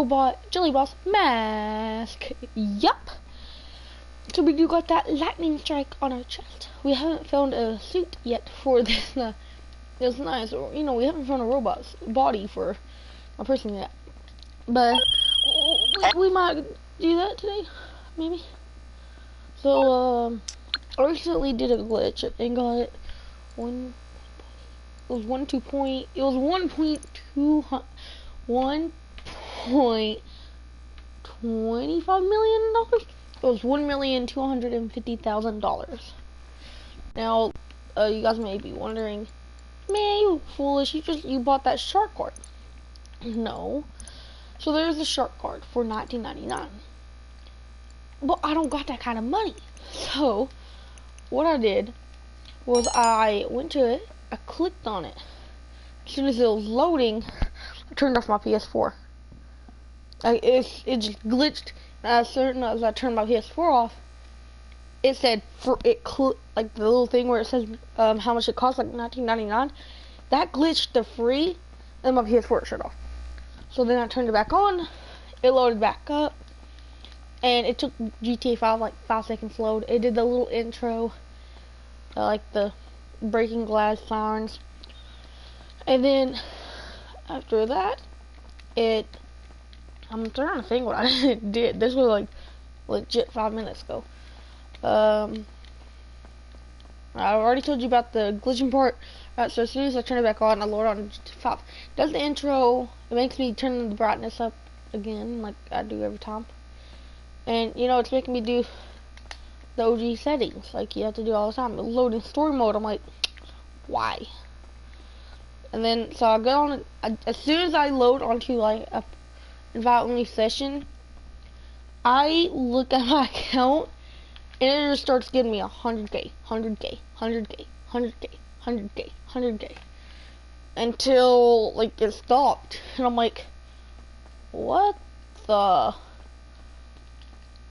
robot Jelly Boss mask. Yup. So we do got that lightning strike on our chest. We haven't found a suit yet for this. This nice, or we haven't found a robot's body for a person yet. But we might do that today, maybe. So I recently did a glitch and got it one. It was 1.25 million dollars. It was $1,250,000. Now, you guys may be wondering, man, you foolish! You bought that shark card. No. So there's a shark card for $19.99. But I don't got that kind of money. So what I did was I went to it. I clicked on it. As soon as it was loading, I turned off my PS4. It just glitched. As soon as I turned my PS4 off, it said like the little thing where it says how much it costs, like $19.99. That glitched to free, and my PS4 shut off. So then I turned it back on. It loaded back up, and it took GTA 5 like 5 seconds to load. It did the little intro, like the breaking glass sirens, and then after that, I'm trying to think what I did. This was like legit 5 minutes ago. I already told you about the glitching part. Right, so as soon as I turn it back on, I load on GTA 5. Does the intro? It makes me turn the brightness up again, like I do every time. And it's making me do the OG settings, like you have to do all the time. Loading story mode, I'm like, why? And then so I go on. As soon as I load onto like a invite only session, I look at my account and it just starts giving me 100k, 100k, 100k, 100k, 100k, 100k, until like it stopped, and I'm like, what the?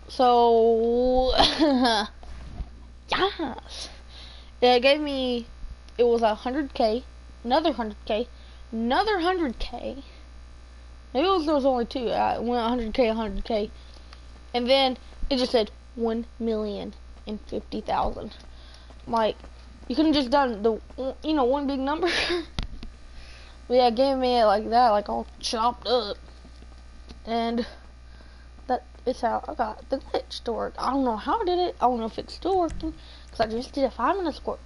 So yes, it gave me. It was 100k, another 100k, another 100k. Maybe there was only two. I went 100k, 100k, and then it just said 1,050,000. Like, you couldn't just done the one big number. But yeah, it gave me it like that, like all chopped up, and that is how I got the glitch to work. I don't know how I did it. I don't know if it's still working, because I just did it 5 minutes ago,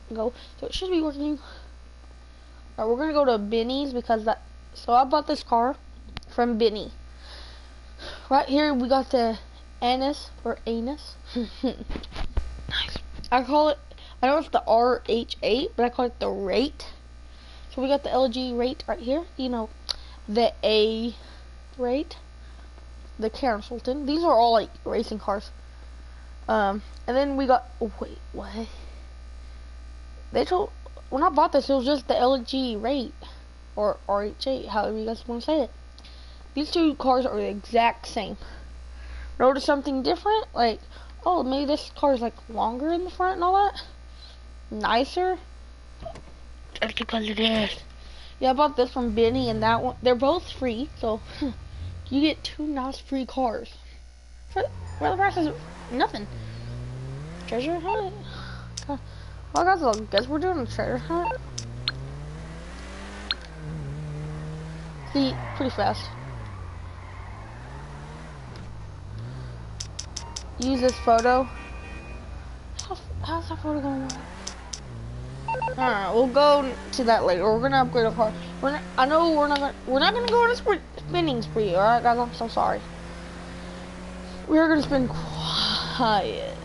so it should be working. Alright, we're gonna go to Benny's because so I bought this car from Benny. Right here we got the anus. Nice. I know it's the RH8, but I call it the rate. So we got the LG rate right here. The A rate, the Karen Sultan. These are all like racing cars. And then we got. Oh, wait, what? When I bought this, it was just the LG rate or RH8, however you guys want to say it. These two cars are the exact same. Notice something different? Like, oh, maybe this car is like longer in the front and all that. Nicer. Just because it is. Yeah, I bought this from Benny and that one. They're both free, so you get 2 nice free cars for the price of nothing. Treasure hunt. Well, guys, I guess we're doing a treasure hunt. See, pretty fast. Use this photo. How's that photo going to work? Alright, we'll go to that later. We're gonna upgrade our car. I know we're not gonna go on a spinning spree. All right, guys. I'm so sorry. We're gonna spin quiet,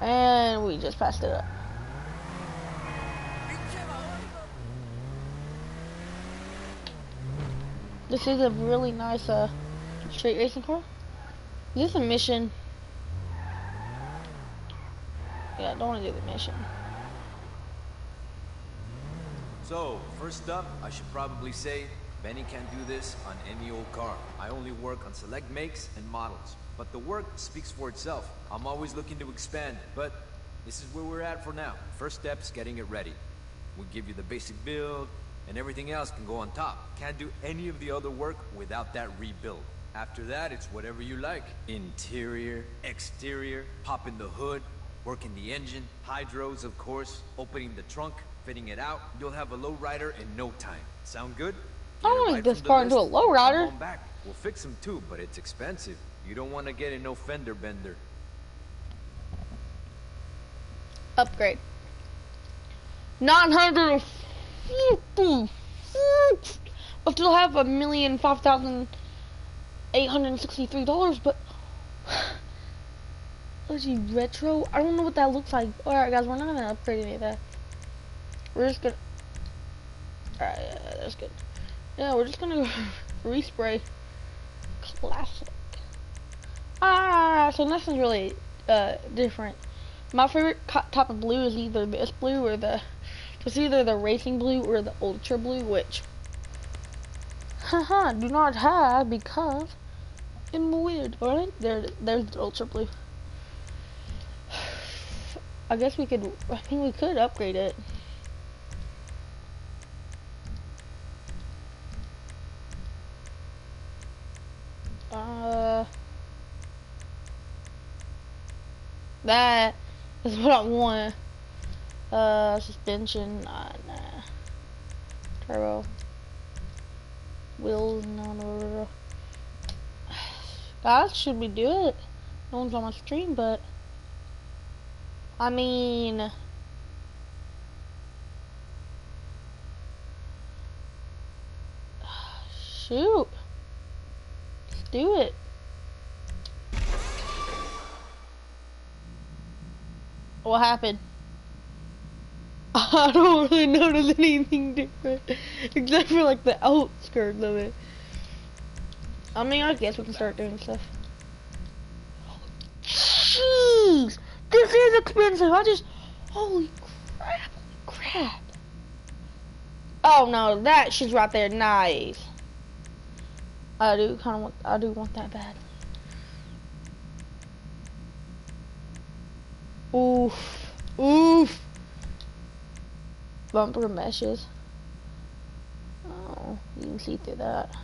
and we just passed it up. This is a really nice straight racing car. Is this a mission? Yeah, I don't want to do the mission. So, first up, I should probably say, Benny can't do this on any old car. I only work on select makes and models. But the work speaks for itself. I'm always looking to expand, but this is where we're at for now. First step's getting it ready. We'll give you the basic build, and everything else can go on top. Can't do any of the other work without that rebuild. After that, it's whatever you like. Interior, exterior, popping the hood, working the engine, hydros, of course, opening the trunk, fitting it out. You'll have a lowrider in no time. Sound good? I don't want to make this car into a lowrider. Come on back. We'll fix them too, but it's expensive. You don't want to get in no fender bender. Upgrade. 950. I still have $1,005,863, but let's see, retro. I don't know what that looks like. All right, guys, we're not gonna upgrade any of that. We're just gonna. All right, yeah, that's good. Yeah, we're just gonna respray. Classic. So nothing's really different. My favorite type of blue is either this blue or it's either the racing blue or the ultra blue, which do not have because I'm weird. Alright, there's the ultra blue. I think we could upgrade it. That is what I want. Suspension, nah. Turbo. Wheels, no. Guys, should we do it? No one's on my stream, but I mean, shoot. Let's do it. What happened? I don't really notice anything different, except for like the outskirts of it. I mean, I guess we can start doing stuff. Jeez, this is expensive. Holy crap. Oh no, that shit's right there. Nice. I do want that bad. Oof. Bumper meshes. Oh, you can see through that.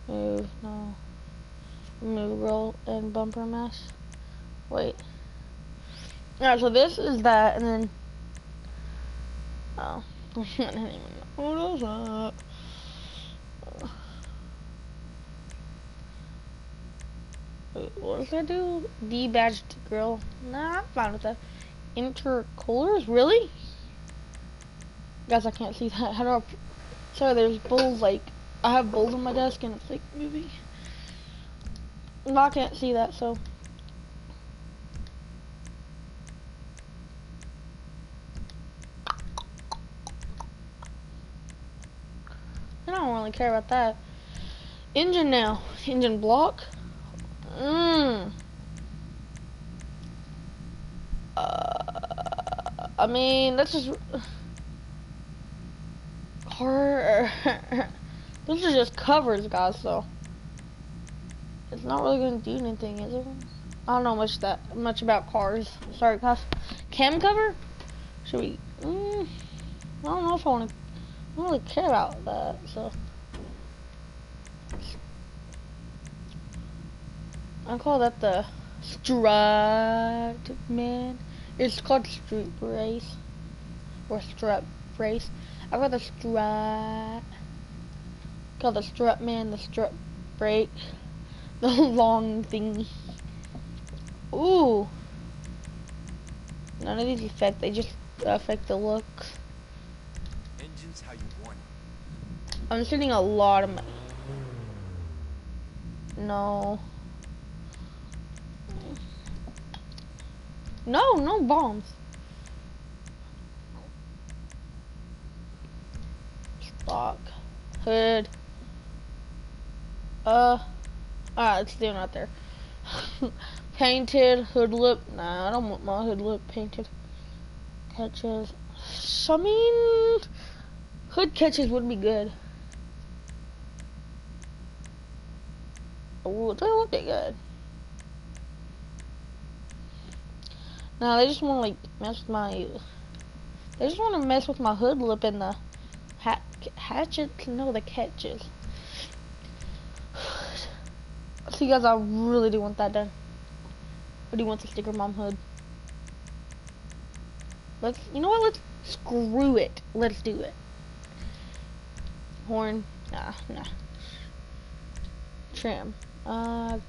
Move, no. Remove roll and bumper mesh. Wait. Alright, so this is that, and then. Oh. I didn't even know what was that. Wait, what does that do? D-badged grill. Nah, I'm fine with that. Intercoolers? Really? Guys, I can't see that. How do I... Sorry, there's bulls, like... I have bulls on my desk and it's, like, moving. No, I can't see that, so... I don't really care about that. Engine now. Engine block. I mean, that's just those are just covers, guys. So it's not really gonna do anything, is it? I don't know much about cars. Sorry, guys. Cam cover? Should we? I don't know if I want to. I don't really care about that. So I call that the strut man. It's called street brace or strut brace. I got the strut. Call the strut man, the strut brake, the long thingy. Ooh. None of these affect. They just affect the looks. Engines how you want it. I'm spending a lot of money. No. No bombs. Stock. Hood. Alright, let's do it out there. Painted hood lip. Nah, I don't want my hood lip painted. Catches. I mean, hood catches would be good. Oh, they would be good. No, they just want to like mess with my They just want to mess with my hood lip and the hatchets. No, the catches. So you guys, I really do want that done. Or do you want the sticker mom hood? You know what? Let's screw it. Let's do it. Horn. Nah. Trim. Color.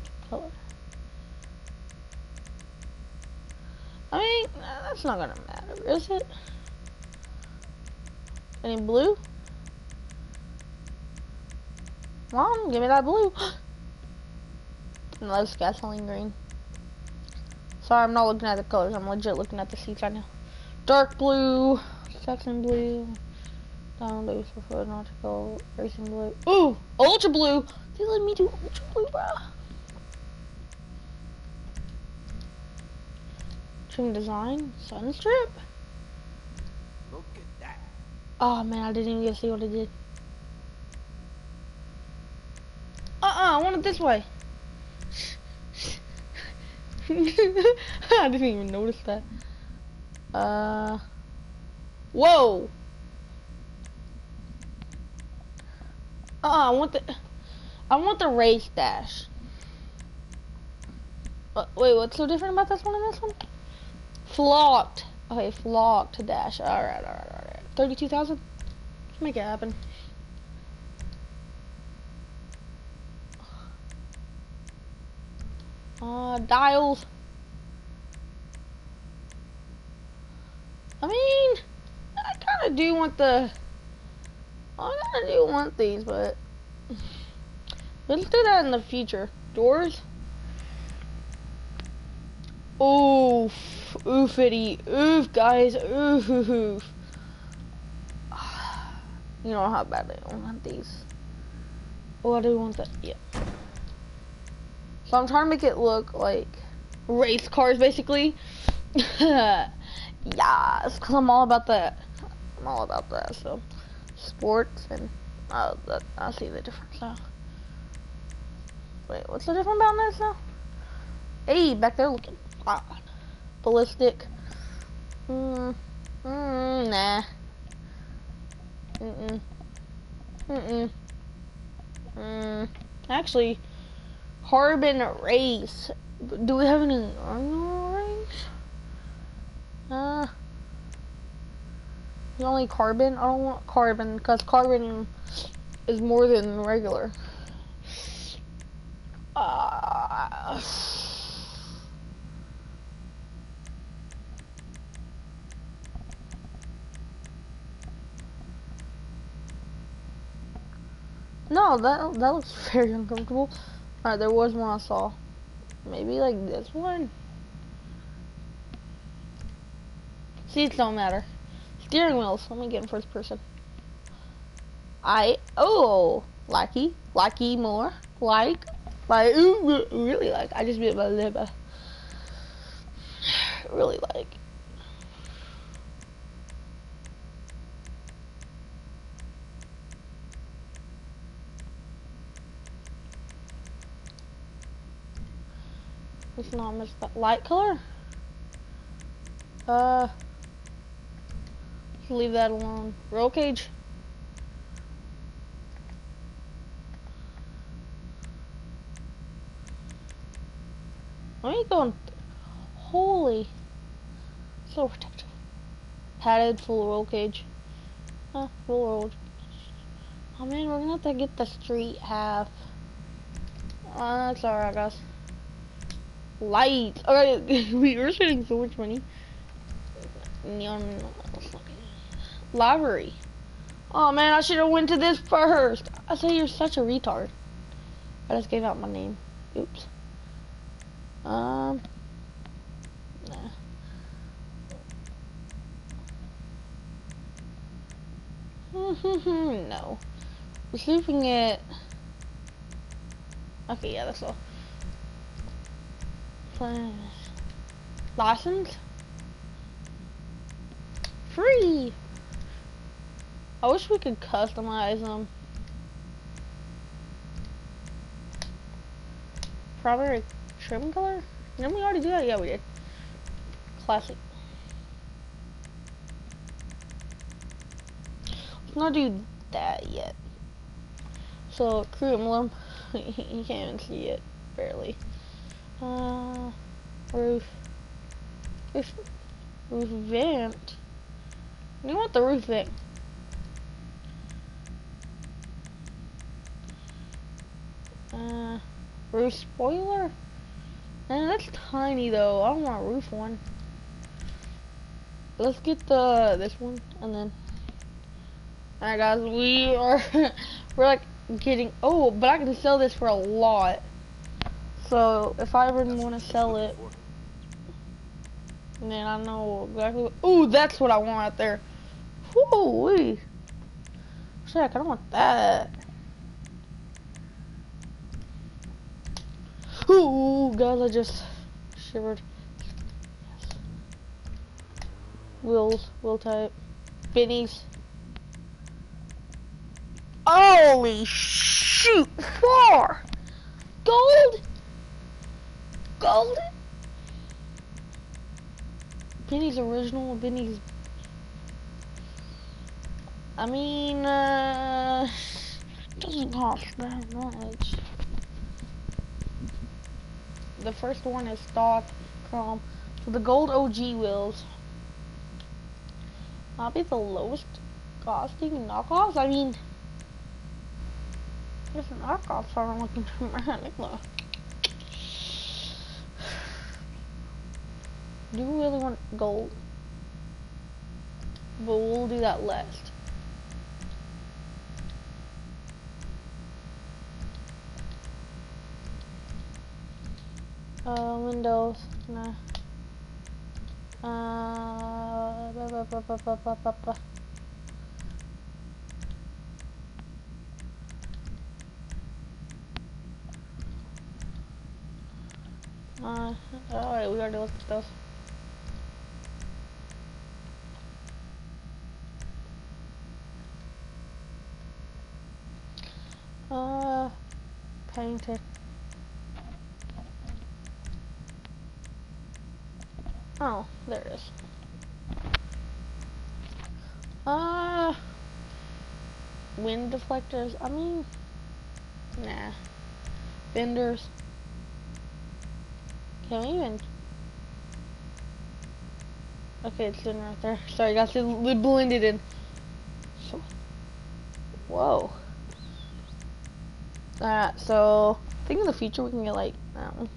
I mean, that's not gonna matter, is it? Any blue? Mom, give me that blue. No, that's gasoline green. Sorry, I'm not looking at the colors. I'm legit looking at the seats right now. Dark blue, section blue, diamond blue, for nautical, racing blue. Ooh, ultra blue. They let me do ultra blue, bro. Trim design, sun strip. Look at that. Oh man, I didn't even get to see what it did. I want it this way. I didn't even notice that. Whoa. I want the race dash. Wait, what's so different about this one and this one? Flocked. Okay, flocked dash. Alright. 32,000? Let's make it happen. Dials. I mean, I kind of do want these, but let's do that in the future. Doors. Oof, oofity, oof, guys, oof. You know how bad I don't want these. Oh, I do want that. Yeah. So I'm trying to make it look like race cars, basically. Yes, because I'm all about that. So, sports and I see the difference now. Wait, what's the difference about this now? Hey, back there looking. Ballistic. Nah. Actually, carbon race. Do we have any race? The only carbon? I don't want carbon because carbon is more than regular. No, that looks very uncomfortable. Alright, there was one I saw. Maybe like this one. Seats don't matter. Steering wheels. Let me get in first person. Likey more. Ooh, really like. I just bit my lip. Really like. Let's not miss that light color. Leave that alone. Roll cage. Where are you going? Holy. So protective. Padded, full roll cage. Full roll. Oh man, we're gonna have to get the street half. That's alright, guys. Lights. Okay, we were spending so much money. Neon library. Oh man, I should have went to this first. I say you're such a retard. I just gave out my name. Oops. Nah. No. We're sleeping it. Okay, yeah, that's all. License? Free! I wish we could customize them. Primary trim color? Didn't we already do that? Yeah, we did. Classic. not do that yet. So crew emblem, you can't even see it, barely. Roof, roof, roof vent. You want the roof vent? Roof spoiler. Man, that's tiny though. I don't want a roof one. Let's get this one and then. Alright guys, we're like getting, oh, but I can sell this for a lot. So if I ever want to sell it, then I know exactly what, ooh, that's what I want right there. Whoo-wee. Shit, I don't want that. Ooh, guys, I just shivered. Yes. Wheel type. Bennies. Holy shoot! 4! Gold? Gold? Benny's original, Benny's. I mean, doesn't cost that much. The first one is stock chrome. So the gold OG wheels. Might be the lowest costing knockoffs. I mean, there's knockoffs I'm looking for. Do we really want gold? But we'll do that last. Windows, nah. Alright, we already looked at those. Painted. Oh, there it is. Wind deflectors. I mean, nah. Fenders. Can we even? Okay, it's in right there. Sorry, guys, it blended in. So, whoa. Alright, so I think in the future we can get like that one.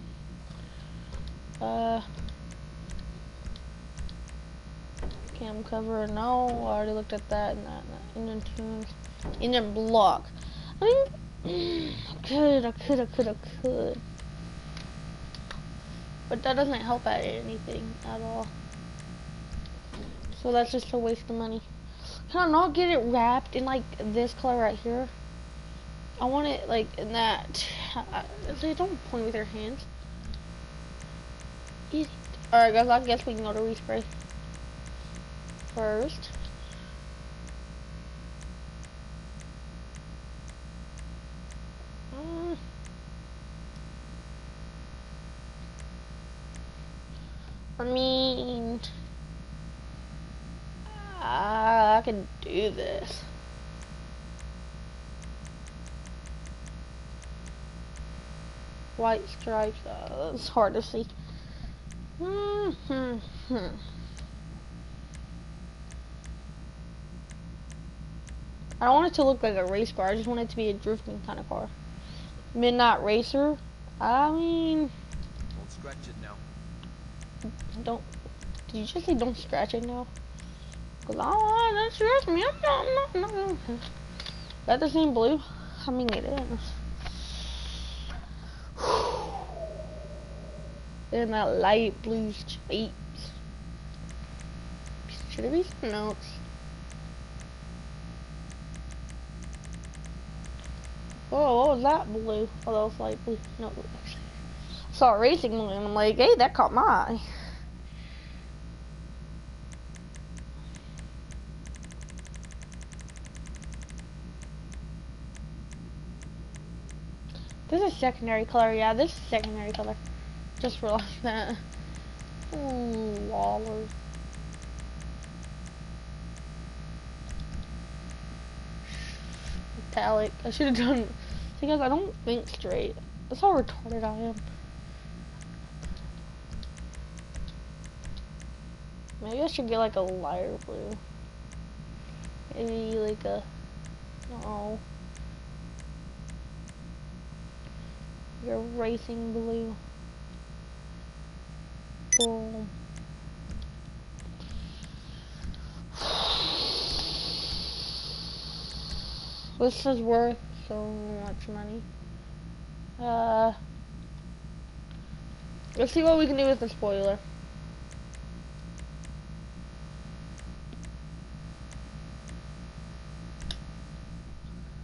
Cam cover, no, I already looked at that and that. Engine tunes, engine block. I mean, I could. But that doesn't help at anything at all. So that's just a waste of money. Can I not get it wrapped in like this color right here? I want it like in that. Don't point with your hands. Easy. Alright guys, I guess we can go to respray first. I mean, I can do this. White stripes, it's hard to see. I don't want it to look like a race car, I just want it to be a drifting kind of car. Midnight Racer, I mean... Don't scratch it now. Did you just say don't scratch it now? Cause I don't want that scratch me. I'm not. Is that the same blue? I mean it is. And that light blue stripes. Should it be some notes? Oh, what was that blue? Oh, that was light blue. No, actually. I saw a racing blue and I'm like, hey, that caught my eye. This is secondary color, yeah, this is secondary color. Just realized that. Ooh, Waller. italic. I should have done. See, guys, I don't think straight. That's how retarded I am. Maybe I should get like a lighter blue. Maybe like a. No. Like a racing blue. Boom. This is worth so much money. Let's see what we can do with the spoiler.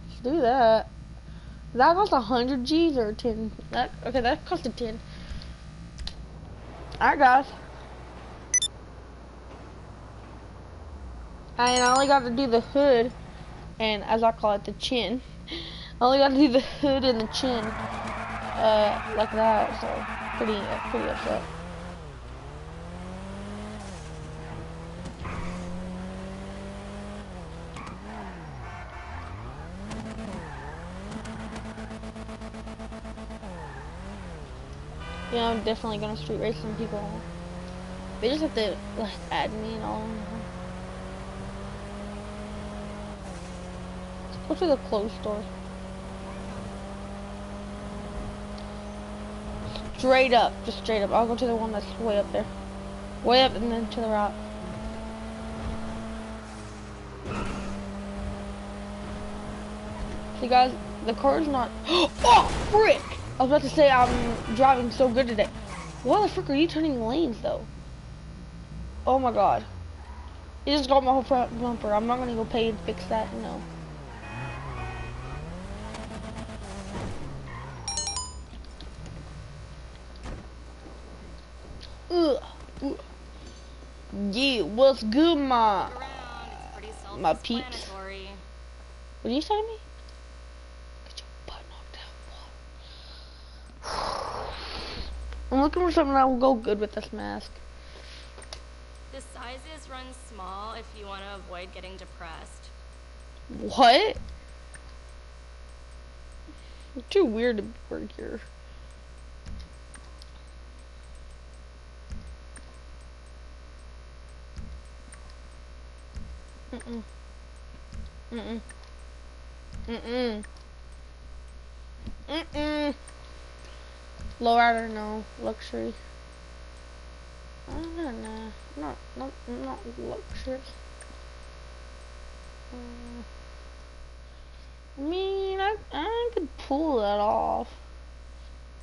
Let's do that. That cost 100 G's or 10? Okay, that cost 10. Alright, guys. And I only got to do the hood, and as I call it, the chin. I only got to do the hood and the chin, like that. So pretty upset. Yeah, I'm definitely gonna street race some people. They just have to like add me and all. Let's go to the clothes store. Straight up, just straight up. I'll go to the one that's way up there. Way up and then to the right. See guys, the car's not. Oh, frick! I was about to say I'm driving so good today. Why the frick are you turning lanes though? Oh my god. It just got my whole front bumper. I'm not gonna go pay and fix that, no. Ugh. Yeah, what's good, my peeps? What are you saying to me? Get your butt knocked out. I'm looking for something that will go good with this mask. The sizes run small if you want to avoid getting depressed. What? You're too weird to work here. Mm-mm. Mm-mm. Mm-mm. Mm-mm. Lowrider, no. Luxury. I don't know. Not luxury. I mean, I could pull that off.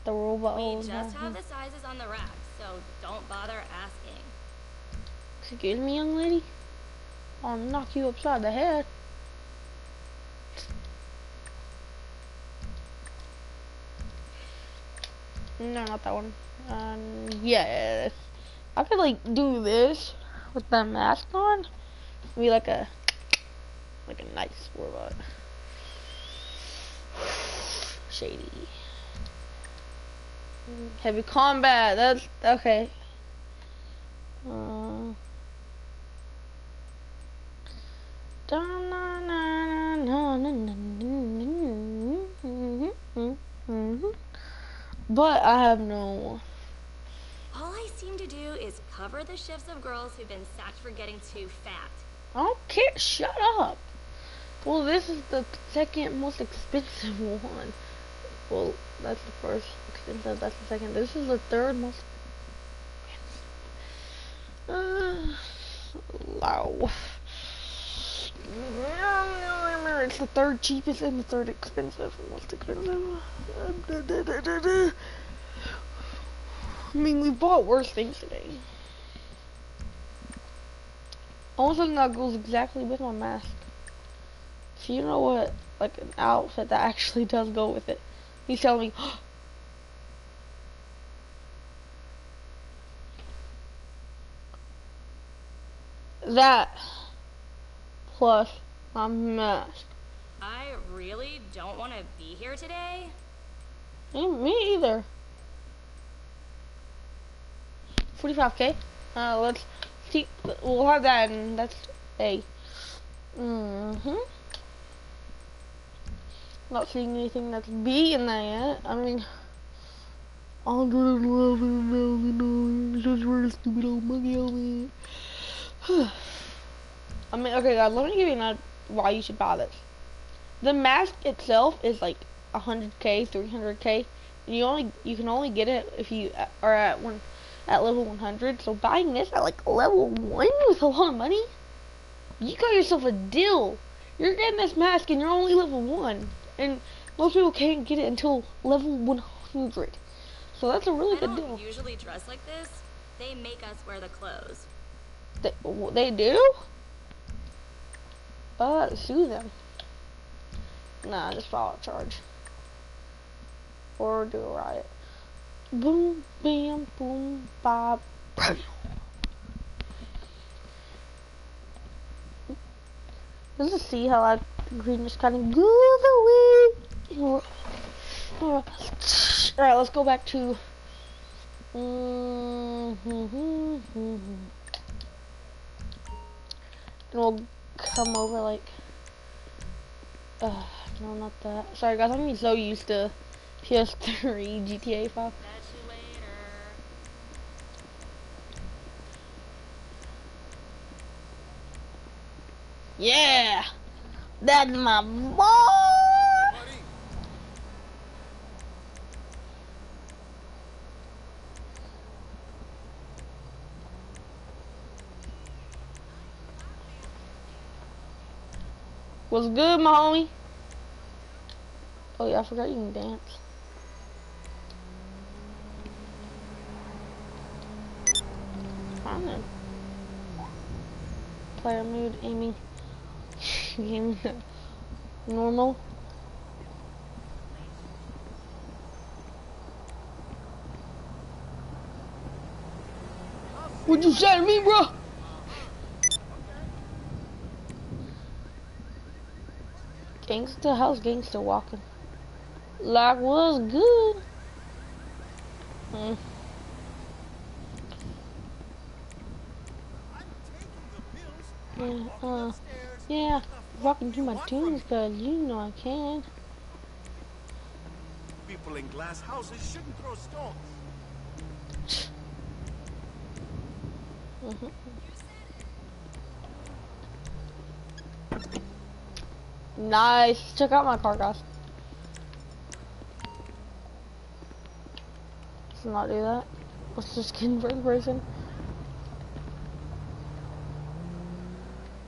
The robot. We just have the sizes on the rack, so don't bother asking. Excuse me, young lady. I'll knock you upside the head. No, not that one. Yes. I could like do this with the mask on. Be like a nice robot. Shady. Heavy combat. That's okay. But I have no. All I seem to do is cover the shifts of girls who've been sacked for getting too fat. I don't care. Shut up. Well, this is the second most expensive one. Well, that's the first expensive. That's the second. This is the third most. Low. It's the third cheapest and the third expensive. Most expensive. I mean, we bought worse things today. Almost something that goes exactly with my mask. So you know what? Like an outfit that actually does go with it. He's telling me. That plus my mask. I really don't want to be here today. Me either. 45K. Let's see. We'll have that, and that's a. Not seeing anything that's B in there yet. I mean, $111,000 just for a stupid old monkey helmet. I mean, okay, guys, let me give you an why you should buy this. The mask itself is like 100k, 300k, and you can only get it if you are at level 100. So buying this at like level 1 with a lot of money, you got yourself a deal. You're getting this mask and you're only level 1, and most people can't get it until level 100. So that's a really good deal. I don't usually dress like this. They make us wear the clothes. They do? Sue them. Nah, just file a charge. Or do a riot. Boom, bam, boom, bop. Let's just see how that green just kind of goes away. Alright, let's go back to... And we'll come over like... no, not that. Sorry guys, I'm so used to PS3 GTA 5. Catch you later. Yeah! That's my boy! What's good, my homie? Oh yeah, I forgot you can dance. Fine. Player mood, aiming. Game normal. What'd you say to me, bro? Gangsta, how's Gangsta walking? Like what's good? Yeah, rocking to my tunes, cause you know I can. People in glass houses shouldn't throw stones. Nice. Check out my car, guys. Let's not do that. Let's just get in first person.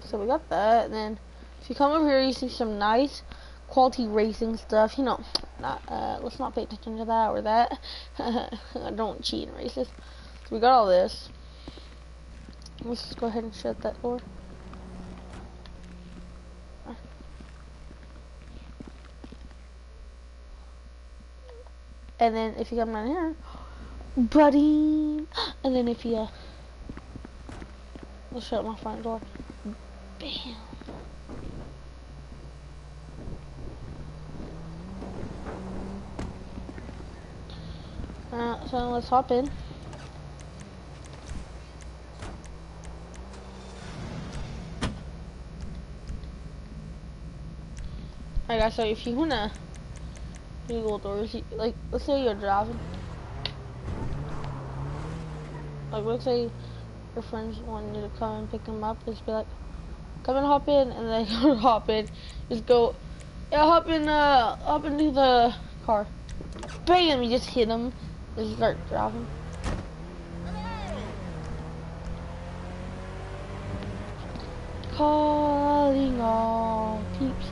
So we got that, and then if you come over here, you see some nice quality racing stuff. You know, let's not pay attention to that or that. I don't cheat in races. So we got all this. Let's just go ahead and shut that door. And then if you come down here, buddy, and then if you, let's shut my front door. Bam. So let's hop in. Alright guys, so if you wanna Google doors, like, let's say you're driving. Like, let's say your friends want you to come and pick them up, just be like, come and hop in, and then you hop in. Just go, yeah, hop into the car. Bam! You just hit them. Just start driving. Calling all peeps.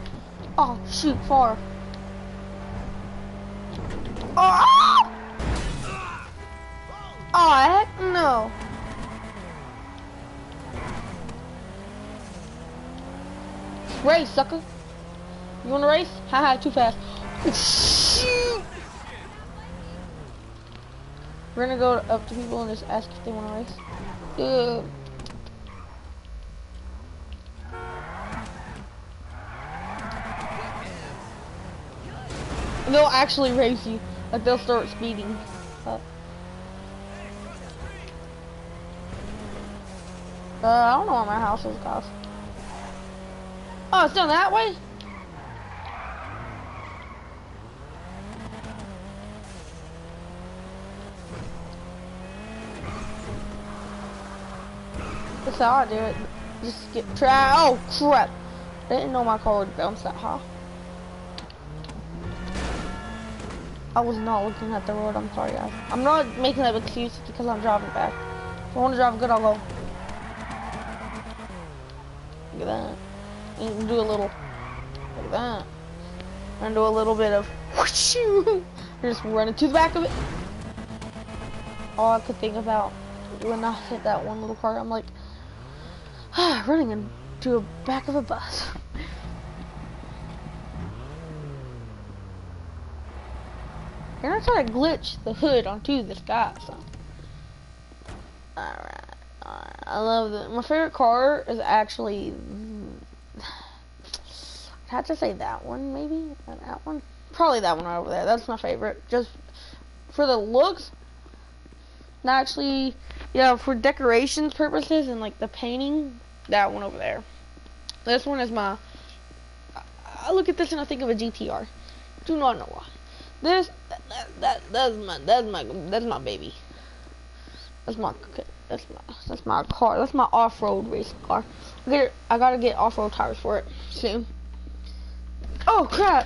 Oh shoot, far. Oh! Oh heck no. Race, sucker. You wanna race? Haha, too fast. Shoot. We're gonna go up to people and just ask if they wanna race. They'll actually race you. Like, they'll start speeding up. I don't know where my house is, guys. Oh, it's down that way? That's how I do it. Just get try. Oh crap! I didn't know my car would bounce that high. I was not looking at the road. I'm sorry, guys. I'm not making that excuse because I'm driving fast. If I want to drive good, I'll go. Look at that. And do a little. Look at that. And do a little bit of whoosh. Just running to the back of it. All I could think about when I hit that one little car, I'm like, running into the back of a bus. You're not trying to glitch the hood onto this guy, so. Alright. I love it. My favorite car is actually, I had to say that one, maybe? That one? Probably that one right over there. That's my favorite. Just for the looks. Not actually, yeah, for decorations purposes and like the painting, that one over there. This one is my, I look at this and I think of a GTR. Do not know why. This, that's my baby. That's my car. That's my off-road racing car. I gotta get off-road tires for it soon. Oh crap!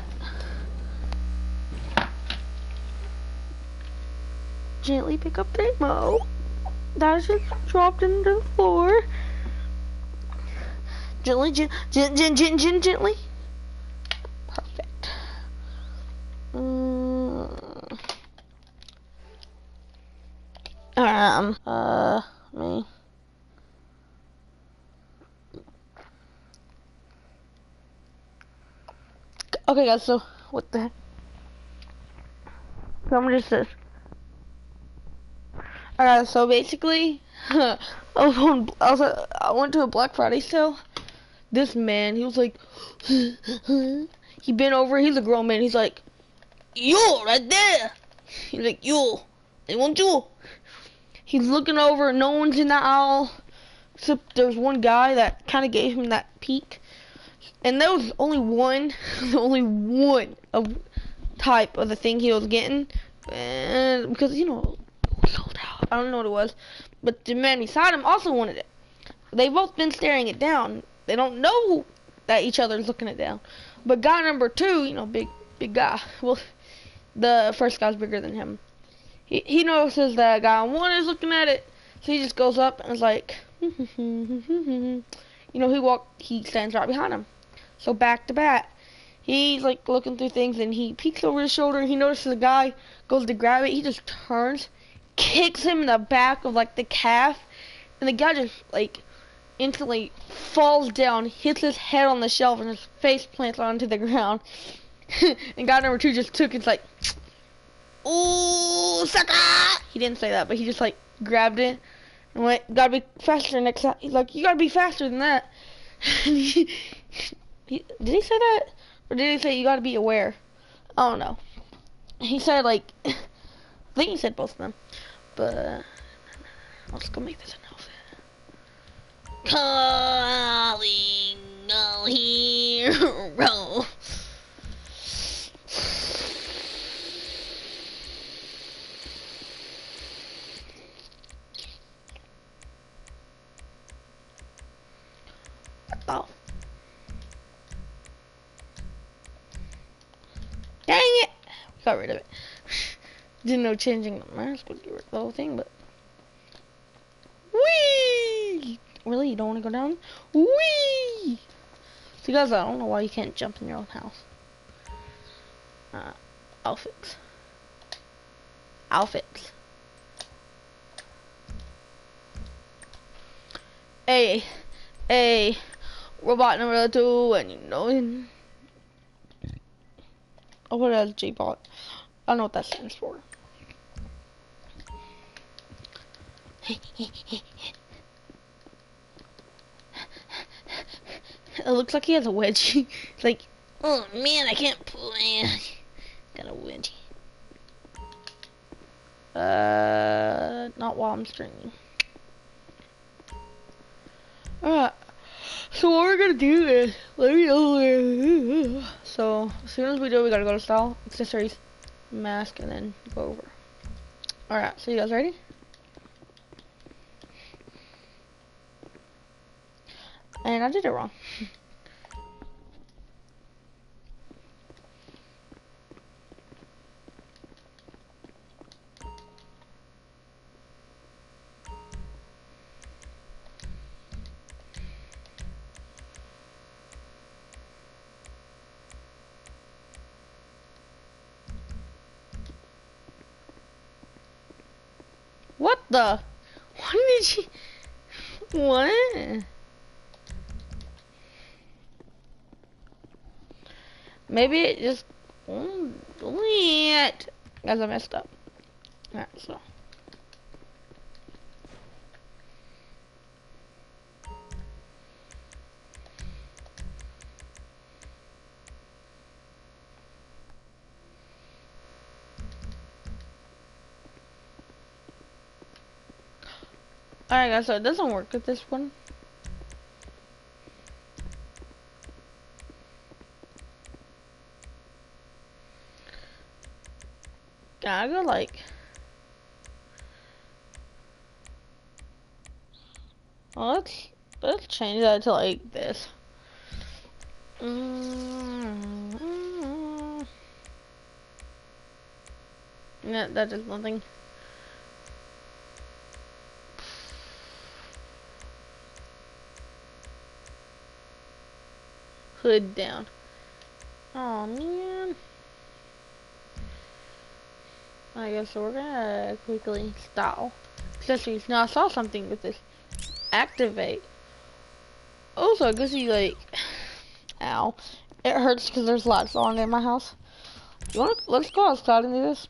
Gently pick up the ammo. That is just dropped into the floor. Gently, gently. Perfect. Me. Okay, guys. So, what the heck? So I'm just this. Alright, so basically, I went to a Black Friday sale. This man, he was like, he bent over. He's a grown man. He's like, you right there. He's like, you. They want you. He's looking over. No one's in the aisle. Except there's one guy that kind of gave him that peek. And there was only one of type of the thing he was getting. And because, you know, it was sold out. I don't know what it was. But the man beside him also wanted it. They've both been staring it down. They don't know that each other's looking it down. But guy number two, you know, big guy. Well, the first guy's bigger than him. He notices that guy on one is looking at it. So he just goes up and is like, you know, he stands right behind him. So back to back, he's like looking through things and he peeks over his shoulder and he notices the guy goes to grab it. He just turns, kicks him in the back of like the calf, and the guy just like instantly falls down, hits his head on the shelf, and his face plants onto the ground. And guy number two just took it's like, ooh, sucker! He didn't say that, but he just like grabbed it and went, gotta be faster next time. He's like, you gotta be faster than that. Did he say that? Or did he say you gotta be aware? I don't know. He said like, I think he said both of them. But, let's go make this announcement. Calling all hero. Oh. Dang it! Got rid of it. Didn't know changing the mask would get rid of the whole thing, but. Whee! Really? You don't want to go down? Whee! So, guys, I don't know why you can't jump in your own house. Outfits. Outfits. Hey, robot number 2, and you know it. Oh, what is J-bot? I don't know what that stands for. It looks like he has a wedgie. It's like, oh man, I can't pull it. Got a wedgie. Not while I'm streaming. Alright. So what we're gonna do is, let me know. So as soon as we do, we gotta go to style, accessories, mask, and then go over. Alright, so you guys ready? And I did it wrong. What the? What did she? What? Maybe it just. What? Guys, I messed up. Alright, so. Alright, guys, so it doesn't work with this one. I go like. Well, let's change that to like this. Yeah, that does nothing. Hood down. Oh man. I guess we're gonna quickly style accessories. Now I saw something with this. Activate. Also, I guess you like. Ow. It hurts because there's lights on in my house. You wanna? Let's go outside and do this.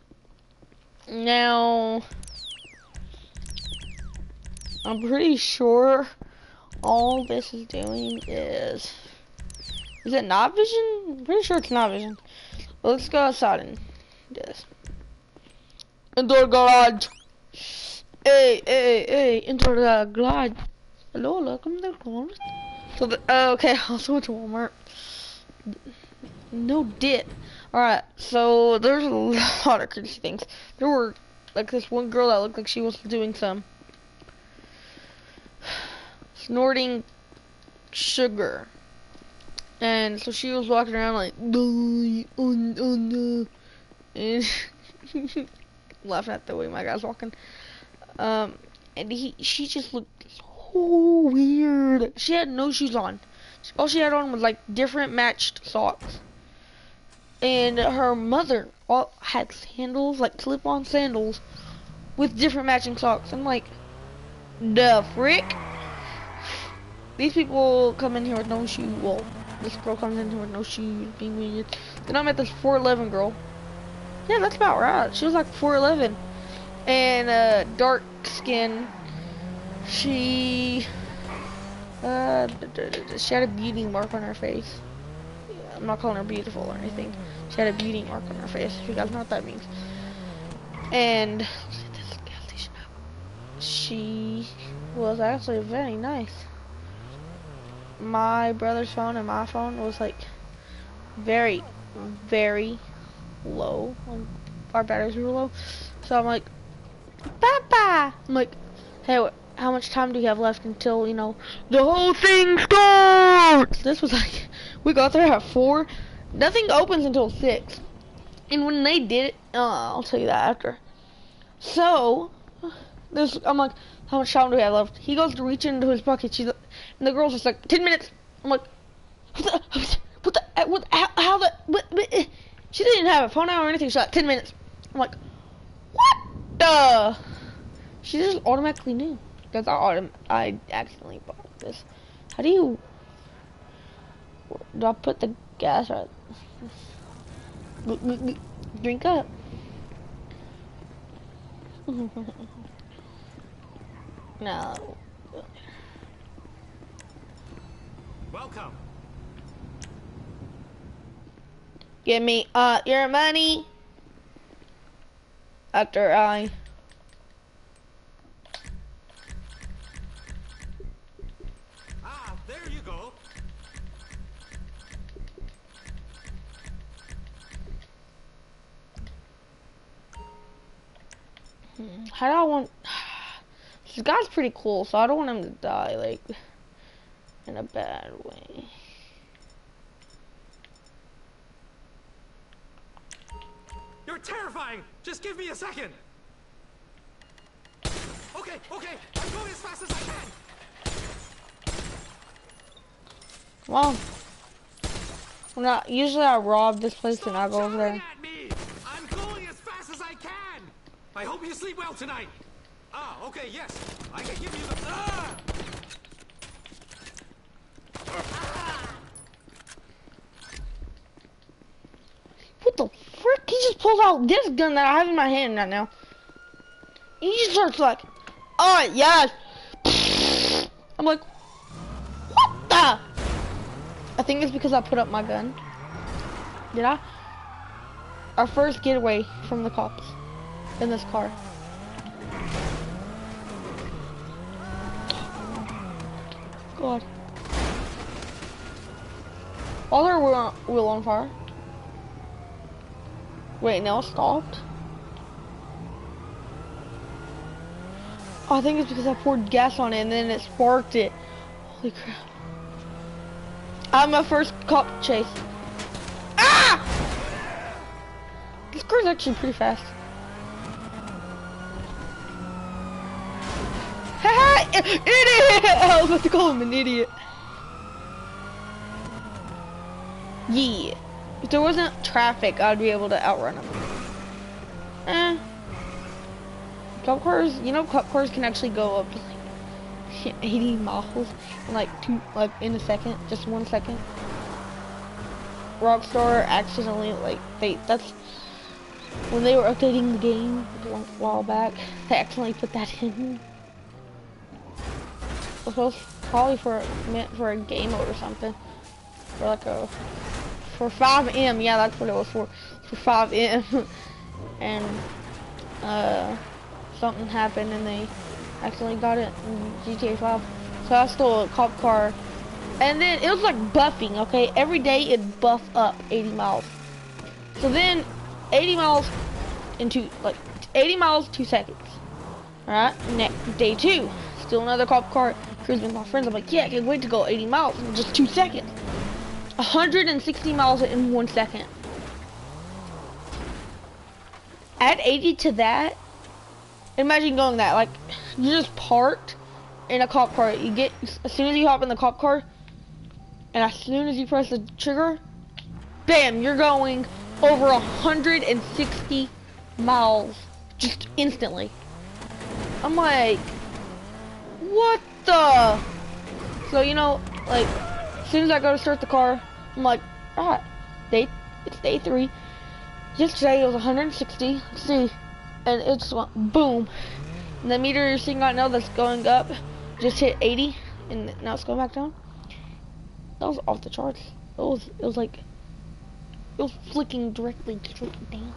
Now, I'm pretty sure all this is doing is it night vision? I'm pretty sure it's night vision. Well, let's go outside and do this. Indoor garage. Hey, indoor garage. Hello, welcome to Walmart. So, okay, I also went to Walmart. No dip. Alright, so there's a lot of crazy things. There were, like, this one girl that looked like she was doing some snorting sugar. And so she was walking around like, no, and laughing at the way my guy's walking. And she just looked so weird. She had no shoes on. All she had on was like different matched socks. And her mother all had sandals, like slip-on sandals, with different matching socks. I'm like, the frick? These people come in here with no shoes. Well, this girl comes in here with no shoes, being weird. Then I met this 4'11" girl. Yeah, that's about right. She was like 4'11", and dark skin. She had a beauty mark on her face. Yeah, I'm not calling her beautiful or anything. She had a beauty mark on her face. If you guys know what that means. And look at this gas station. She was actually very nice. My brother's phone and my phone was like very, very low. Our batteries were low. So I'm like, Papa! I'm like, hey, how much time do you have left until, you know, the whole thing starts? This was like, we got there at 4. Nothing opens until 6. And when they did it, I'll tell you that after. So, I'm like, how much time do we have left? He goes to reach into his pocket. And the girl's just like, 10 minutes. I'm like, what, she didn't even have a phone out or anything. She's like, 10 minutes. I'm like, what the? She just automatically knew. Because I accidentally bought this. How do I put the gas right? Drink up. No. Welcome. Give me your money. After I. There you go. How do I want? This guy's pretty cool, so I don't want him to die. Like, in a bad way. You're terrifying! Just give me a second! Okay, I'm going as fast as I can! Come on. Usually I rob this place and I go over there. At me! I'm going as fast as I can! I hope you sleep well tonight! Ah, okay, yes. I can give you the... What the frick? He just pulled out this gun that I have in my hand right now. He just starts like, alright, yes. I'm like, what the? I think it's because I put up my gun. Did I? Our first getaway from the cops in this car. God. All our wheel on fire. Wait, now it stopped. Oh, I think it's because I poured gas on it and then it sparked it. Holy crap. I have my first cop chase. Ah! This car's actually pretty fast. Haha! Idiot! I was about to call him an idiot. Yeah. If there wasn't traffic, I'd be able to outrun him. Cop cars, you know, cop cars can actually go up to like 80 miles in like in a second, just 1 second. Rockstar accidentally, that's when they were updating the game a while back, they accidentally put that in. It was probably meant for a game mode or something. For 5M, yeah, that's what it was for 5M. And something happened and they accidentally got it in GTA 5. So I stole a cop car. And then it was like buffing, okay? Every day it buffed up 80 miles. So then 80 miles into 80 miles 2 seconds. Alright, next day 2. Still another cop car cruising with my friends. I'm like, yeah, I can't wait to go 80 miles in just 2 seconds. 160 miles in 1 second. Add 80 to that. Imagine going that, like, you just parked in a cop car. You get, as soon as you hop in the cop car, and as soon as you press the trigger, bam, you're going over 160 miles just instantly. I'm like, what the? So, you know, like, as soon as I go to start the car, I'm like, alright, it's day 3. Yesterday it was 160, let's see, and it just went boom. And the meter you're seeing right now that's going up just hit 80, and now it's going back down. That was off the charts. It was flicking directly down.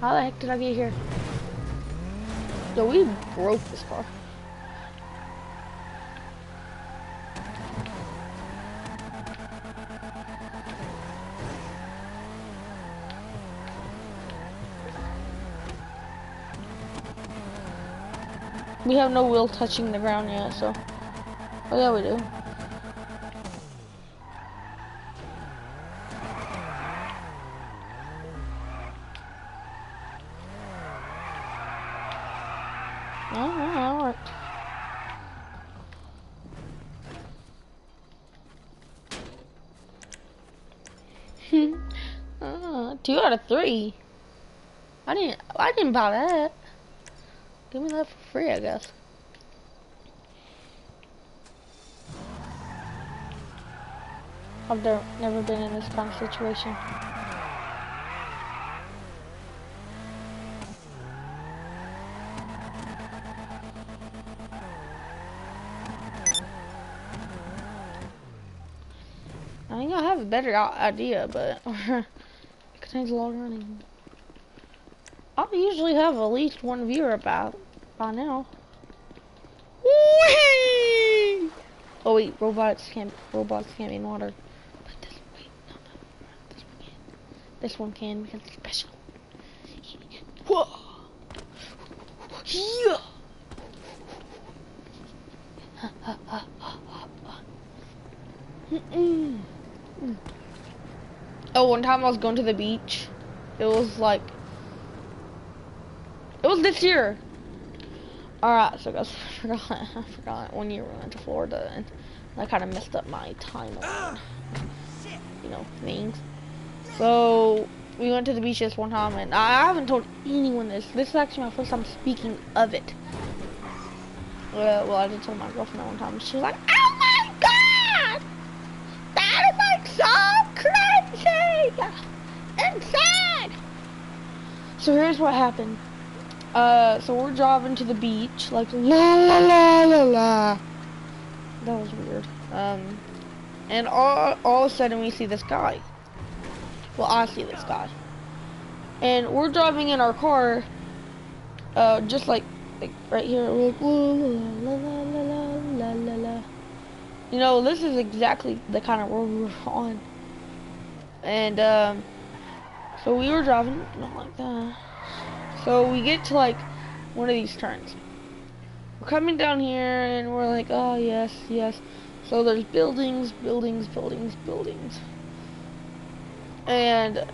How the heck did I get here? Yo, we broke this car. We have no wheel touching the ground yet, so. Oh yeah, we do. Alright. 2 out of 3. I didn't buy that. Give me that for free, I guess. I've never been in this kind of situation. I think I have a better idea, but it contains a lot of running. I usually have at least 1 viewer by now. Whee! Oh wait, robots can't be in water. But this one can because it's special. Whoa! Yeah! Oh, one time I was going to the beach. It was like, it was this year. Alright, so guys, I forgot one year we went to Florida and I kind of messed up my timeline, you know, things. So, we went to the beach this one time and I haven't told anyone this. This is actually my first time speaking of it. Well, I did tell my girlfriend that one time and she was like, oh my god! That is like so crazy! And sad! So here's what happened. So we're driving to the beach, like la la la la la. That was weird. And all of a sudden we see this guy. Well, I see this guy. And we're driving in our car, just like right here, we're like la la la la la la la. You know, this is exactly the kind of road we were on. And so we were driving, not like that. So we get to like one of these turns. We're coming down here and we're like, oh yes, yes. So there's buildings, buildings, buildings, buildings. And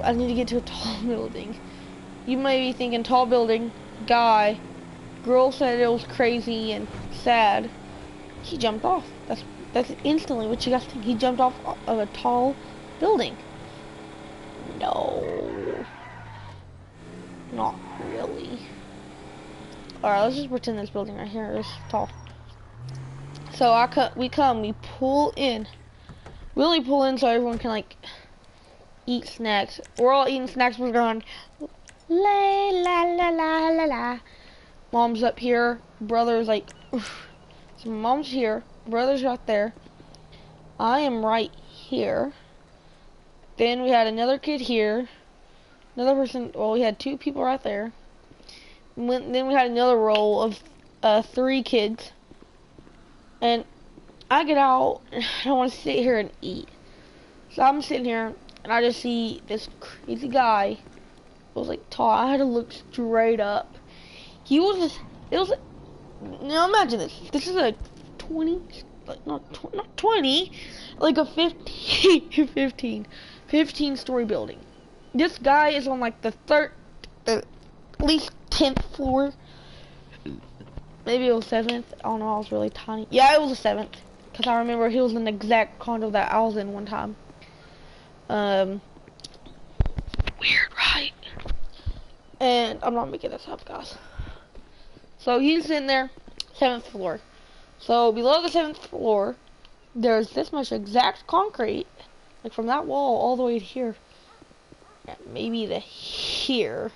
I need to get to a tall building. You may be thinking tall building, guy, girl said it was crazy and sad. He jumped off. That's instantly what you guys think. He jumped off of a tall building. No. Not really. Alright, let's just pretend this building right here is tall. So we pull in. We only pull in so everyone can like eat snacks. We're all eating snacks, we're going la la la la la la. Mom's up here, brother's like oof. So mom's here, brother's right there. I am right here. Then we had another kid here. Another person, well, we had two people right there. Then we had another row of 3 kids. And I get out, and I don't want to sit here and eat. So I'm sitting here, and I just see this crazy guy. It was like tall. I had to look straight up. He was just, it was, now imagine this. This is a 20, like not 20, like a 15 story building. This guy is on like the at least 10th floor. Maybe it was 7th. I don't know, I was really tiny. Yeah, it was the 7th. Because I remember he was in the exact condo that I was in one time. Weird, right? And I'm not making this up, guys. So he's in there, 7th floor. So below the 7th floor, there's this much exact concrete. Like from that wall all the way to here. Yeah, maybe to here.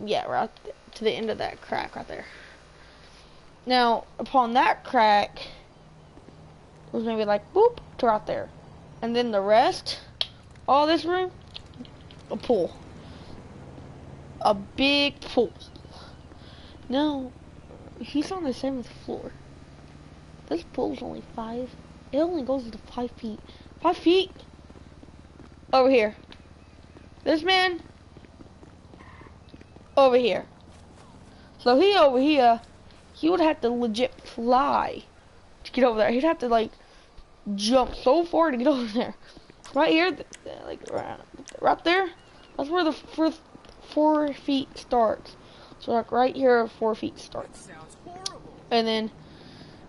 Yeah, right to the end of that crack right there. Now, upon that crack, it was maybe like boop to right there. And then the rest, all this room, a pool. A big pool. Now, he's on the 7th floor. This pool's only 5. It only goes to 5 feet. 5 feet? Over here. This man, over here. So he over here, he would have to legit fly to get over there. He'd have to like jump so far to get over there. Right here, like right there, that's where the first 4 feet starts. So like right here, 4 feet starts. And then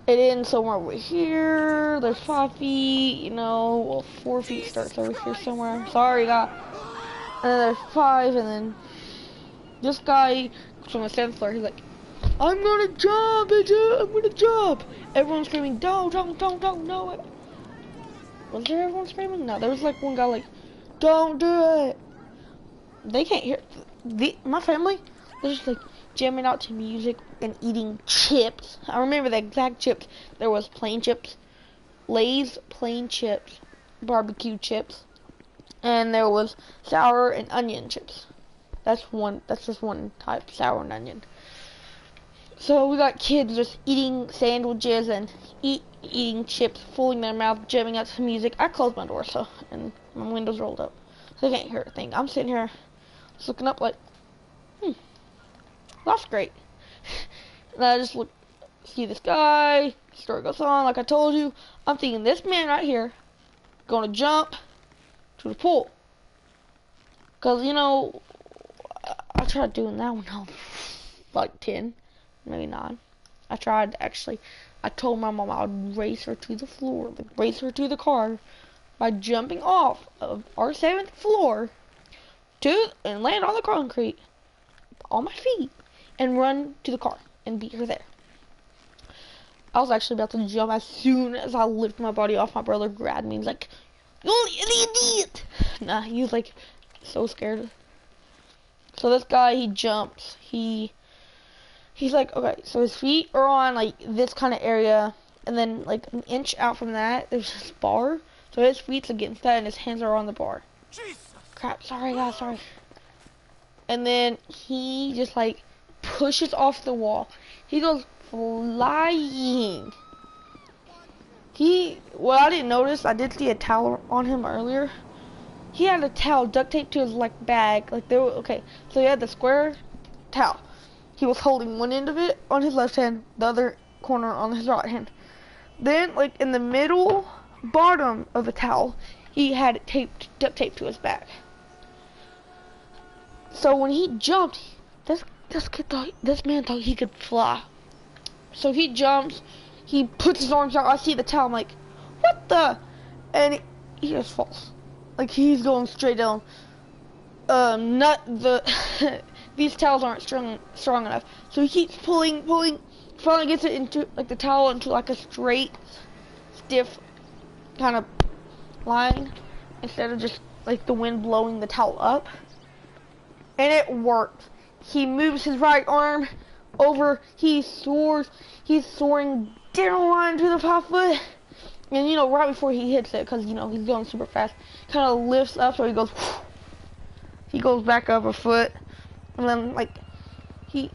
it ends somewhere over here. There's 5 feet, you know, well 4 feet starts over here somewhere. Sorry, guys. And then there's 5, and then this guy from the 7th floor, he's like, I'm gonna jump, I'm gonna jump. Everyone's screaming, don't, no. Was there everyone screaming? No, there was like one guy like, don't do it. They can't hear, my family, they're just like jamming out to music and eating chips. I remember the exact chips. There was plain chips, Lay's plain chips, barbecue chips, and there was sour and onion chips. That's just one type, sour and onion. So we got kids just eating sandwiches and eating chips, fooling their mouth, jamming out to music. I closed my door, so, and my window's rolled up, so they can't hear a thing. I'm sitting here, just looking up like, that's great. And I just look see this guy. Story goes on, like I told you. I'm thinking this man right here gonna jump to the pool. Cause you know, I tried doing that when I was like 10, maybe 9. I tried actually. I told my mom I would race her to the floor, like race her to the car by jumping off of our 7th floor and land on the concrete on my feet and run to the car and beat her there. I was actually about to jump as soon as I lifted my body off. My brother grabbed me and was like, "Oh, you idiot!" Nah, he was like so scared. So this guy, he jumps. He's like, okay, so his feet are on like this kind of area, and then like an inch out from that, there's this bar. So his feet's against that, and his hands are on the bar. Jesus. Crap, sorry guys, sorry. And then he just like pushes off the wall. He goes flying. What I didn't notice, I did see a towel on him earlier. He had a towel duct taped to his like bag, like there. Okay, so he had the square towel. He was holding one end of it on his left hand, the other corner on his right hand. Then, like in the middle bottom of the towel, he had it duct taped to his back. So when he jumped, this man thought he could fly. So he jumps, he puts his arms out. I see the towel. I'm like, what the? And he just falls. Like he's going straight down. These towels aren't strong enough. So he keeps pulling. Finally gets it into like the towel into like a straight, stiff kind of line instead of just like the wind blowing the towel up. And it worked. He moves his right arm over. He soars. He's soaring down the line to the 5 foot. And you know, right before he hits it, because you know he's going super fast, kind of lifts up, so he goes. He goes back up a foot, and then like the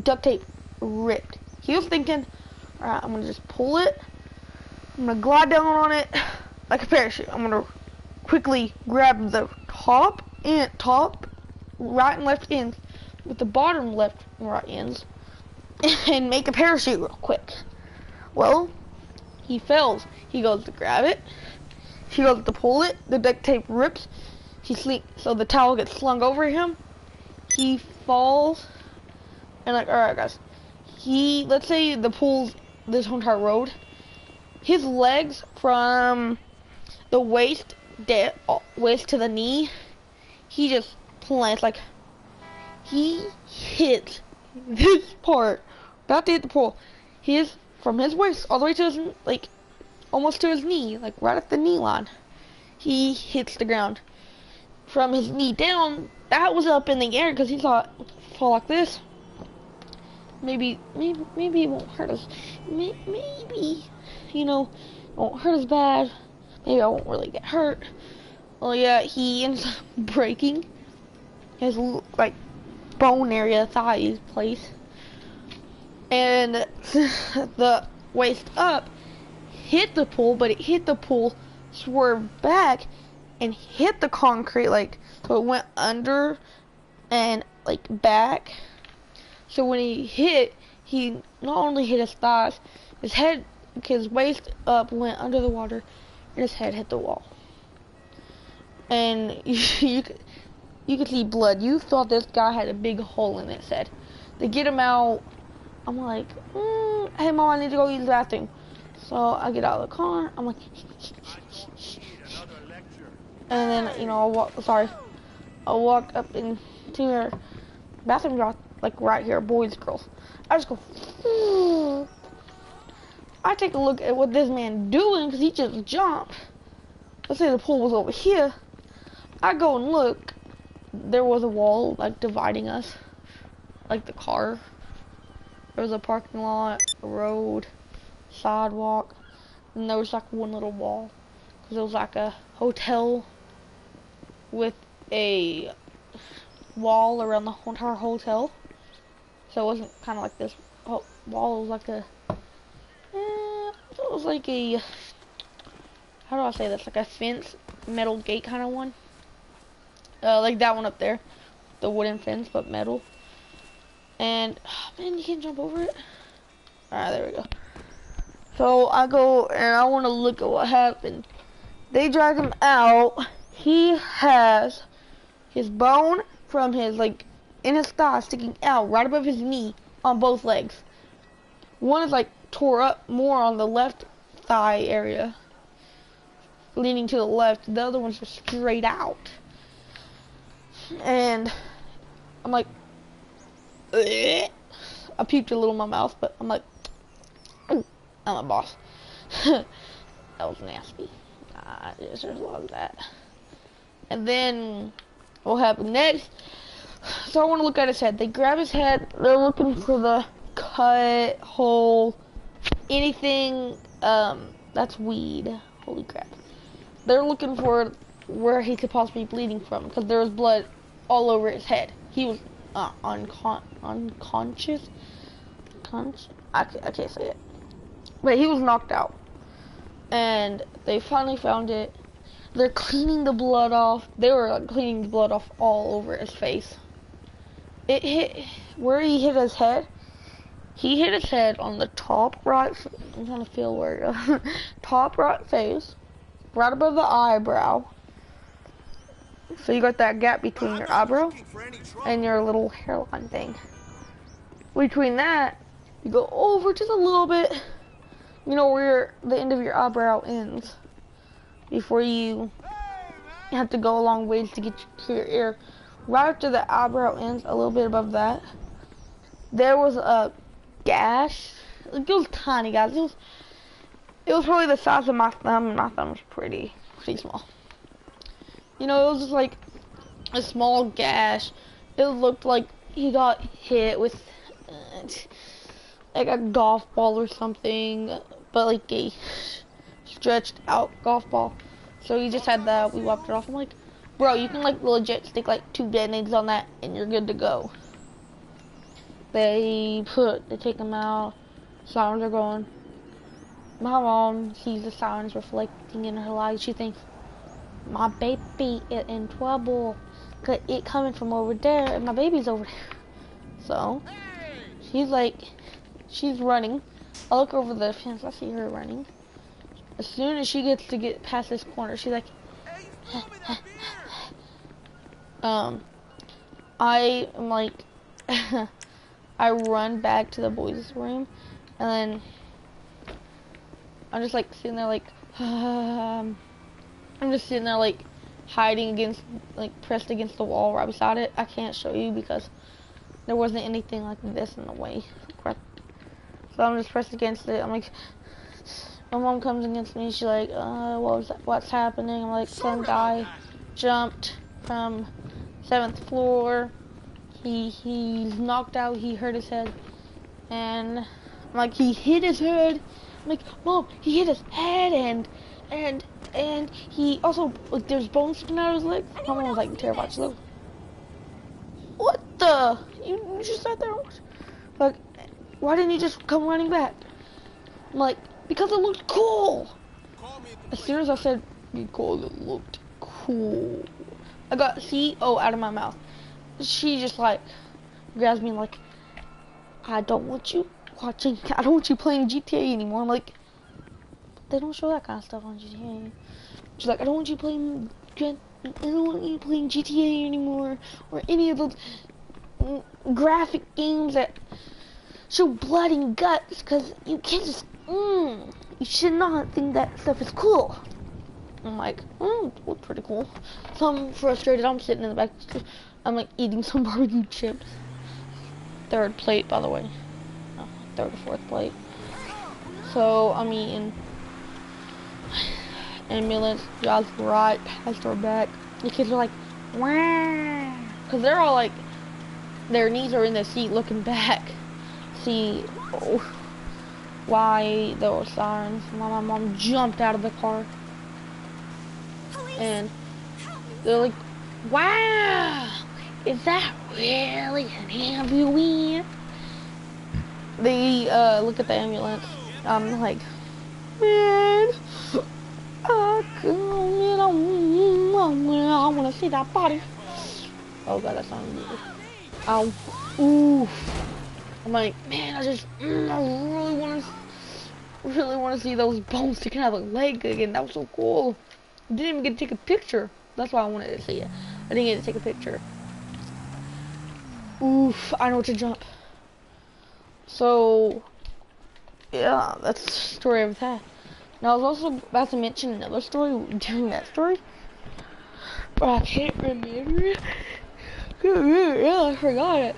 duct tape ripped. He was thinking, all right, I'm gonna just pull it. I'm gonna glide down on it like a parachute. I'm gonna quickly grab the top, right and left ends with the bottom left and right ends, and make a parachute real quick. Well, he fails. He goes to grab it. He goes to pull it. The duct tape rips. So the towel gets slung over him. He falls. And like, alright guys. Let's say the pool's this whole entire road. His legs from the waist to the knee, he just plants. Like, he hits this part, about to hit the pool. From his waist all the way to his, like, almost to his knee, like right at the knee line. He hits the ground. From his knee down, that was up in the air because he thought, fall like this. Maybe it won't hurt us. Maybe, you know, it won't hurt as bad. Maybe I won't really get hurt. Well, yeah, he ends up breaking his, like, bone area, thigh place. And the waist up hit the pool, but it hit the pool, swerved back, and hit the concrete, like, so it went under and, like, back. So when he hit, he not only hit his thighs, his waist up went under the water, and his head hit the wall. And you could see blood. You thought this guy had a big hole in his head. They get him out. I'm like, hey mom, I need to go use the bathroom. So I get out of the car. I'm like, and then, you know, I'll walk up into her bathroom, like right here, boys, girls. I just go, I take a look at what this man doing, because he just jumped. Let's say the pool was over here. I go and look. There was a wall, like, dividing us. Like the car. There was a parking lot, a road, sidewalk, and there was like one little wall. Because it was like a hotel with a wall around the entire hotel. So it wasn't kind of like this wall. It was like how do I say this? Like a fence, metal gate kind of one. Like that one up there. The wooden fence, but metal. And, oh, man, you can't jump over it. Alright, there we go. So I go and I want to look at what happened. They drag him out. He has his bone from his, like, in his thigh sticking out right above his knee on both legs. One is, like, tore up more on the left thigh area, leaning to the left. The other one's just straight out. And I'm like, ugh. I puked a little in my mouth, but I'm like, ooh, I'm a boss. That was nasty. There's a lot of that. And then what happened next? So I want to look at his head. They grab his head. They're looking for the cut, hole, anything that's weed. Holy crap. They're looking for where he could possibly be bleeding from, because there was blood all over his head. He was unconscious. I can't say it. But he was knocked out. And they finally found it. They're cleaning the blood off. They were like, cleaning the blood off all over his face. It hit where he hit his head. He hit his head on the top right. I'm trying to feel where. Top right face, right above the eyebrow. So you got that gap between your eyebrow and your little hairline thing. Between that, you go over just a little bit. You know where the end of your eyebrow ends. Before you have to go a long ways to get to your ear. Right after the eyebrow ends, a little bit above that, there was a gash. It was tiny, guys. It was probably the size of my thumb, and my thumb was pretty small. You know, it was just like a small gash. It looked like he got hit with like a golf ball or something, but like a stretched out golf ball. So he just had that. We wiped it off. I'm like, bro, you can like legit stick like 2 band-aids on that and you're good to go. They take them out. Sirens are going. My mom sees the sirens reflecting in her light. She thinks, my baby is in trouble. Cause it coming from over there and my baby's over there. So she's running. I look over the fence. I see her running. As soon as she gets to get past this corner, she's like, I am like, I run back to the boys' room, and then I'm just like sitting there like, I'm just sitting there like hiding against, like pressed against the wall right beside it. I can't show you because there wasn't anything like this in the way. So I'm just pressed against it. I'm like, my mom comes against me. She's like, what's happening? I'm like, some guy jumped from 7th floor. He's knocked out. He hurt his head. And I'm like, he hit his head. I'm like, Mom, he hit his head and he also, like, there's bones sticking out of his leg. My mom was like terrified. She's like, what the? You just sat there and watched. Like, why didn't you just come running back? I'm like, because it looked cool. As soon as I said because it looked cool, I got C-O out of my mouth. She just like grabs me and like, I don't want you playing GTA anymore. I'm like, they don't show that kind of stuff on GTA. She's like, I don't want you playing GTA anymore, or any of those graphic games that show blood and guts, because you can't just, you should not think that stuff is cool. I'm like, looks pretty cool. So I'm frustrated. I'm sitting in the back. I'm like eating some barbecue chips. 3rd plate, by the way. No, 3rd or 4th plate. So I'm eating. Ambulance drives right past our back. The kids are like, wow, because they're all like, their knees are in the seat looking back. See why there were sirens. My mom jumped out of the car. And they're like, wow, is that really an ambulance? They look at the ambulance. I'm like, man, I want to see that body. Oh god, that sounded weird. Ow. Oof. I'm like, man, I really want to see those bones sticking out of the leg again. That was so cool. I didn't even get to take a picture. That's why I wanted to see it. I didn't get to take a picture. Oof, I know what to jump. So, yeah, that's the story of that. Now, I was also about to mention another story during that story, but I can't remember it. Yeah, I forgot it.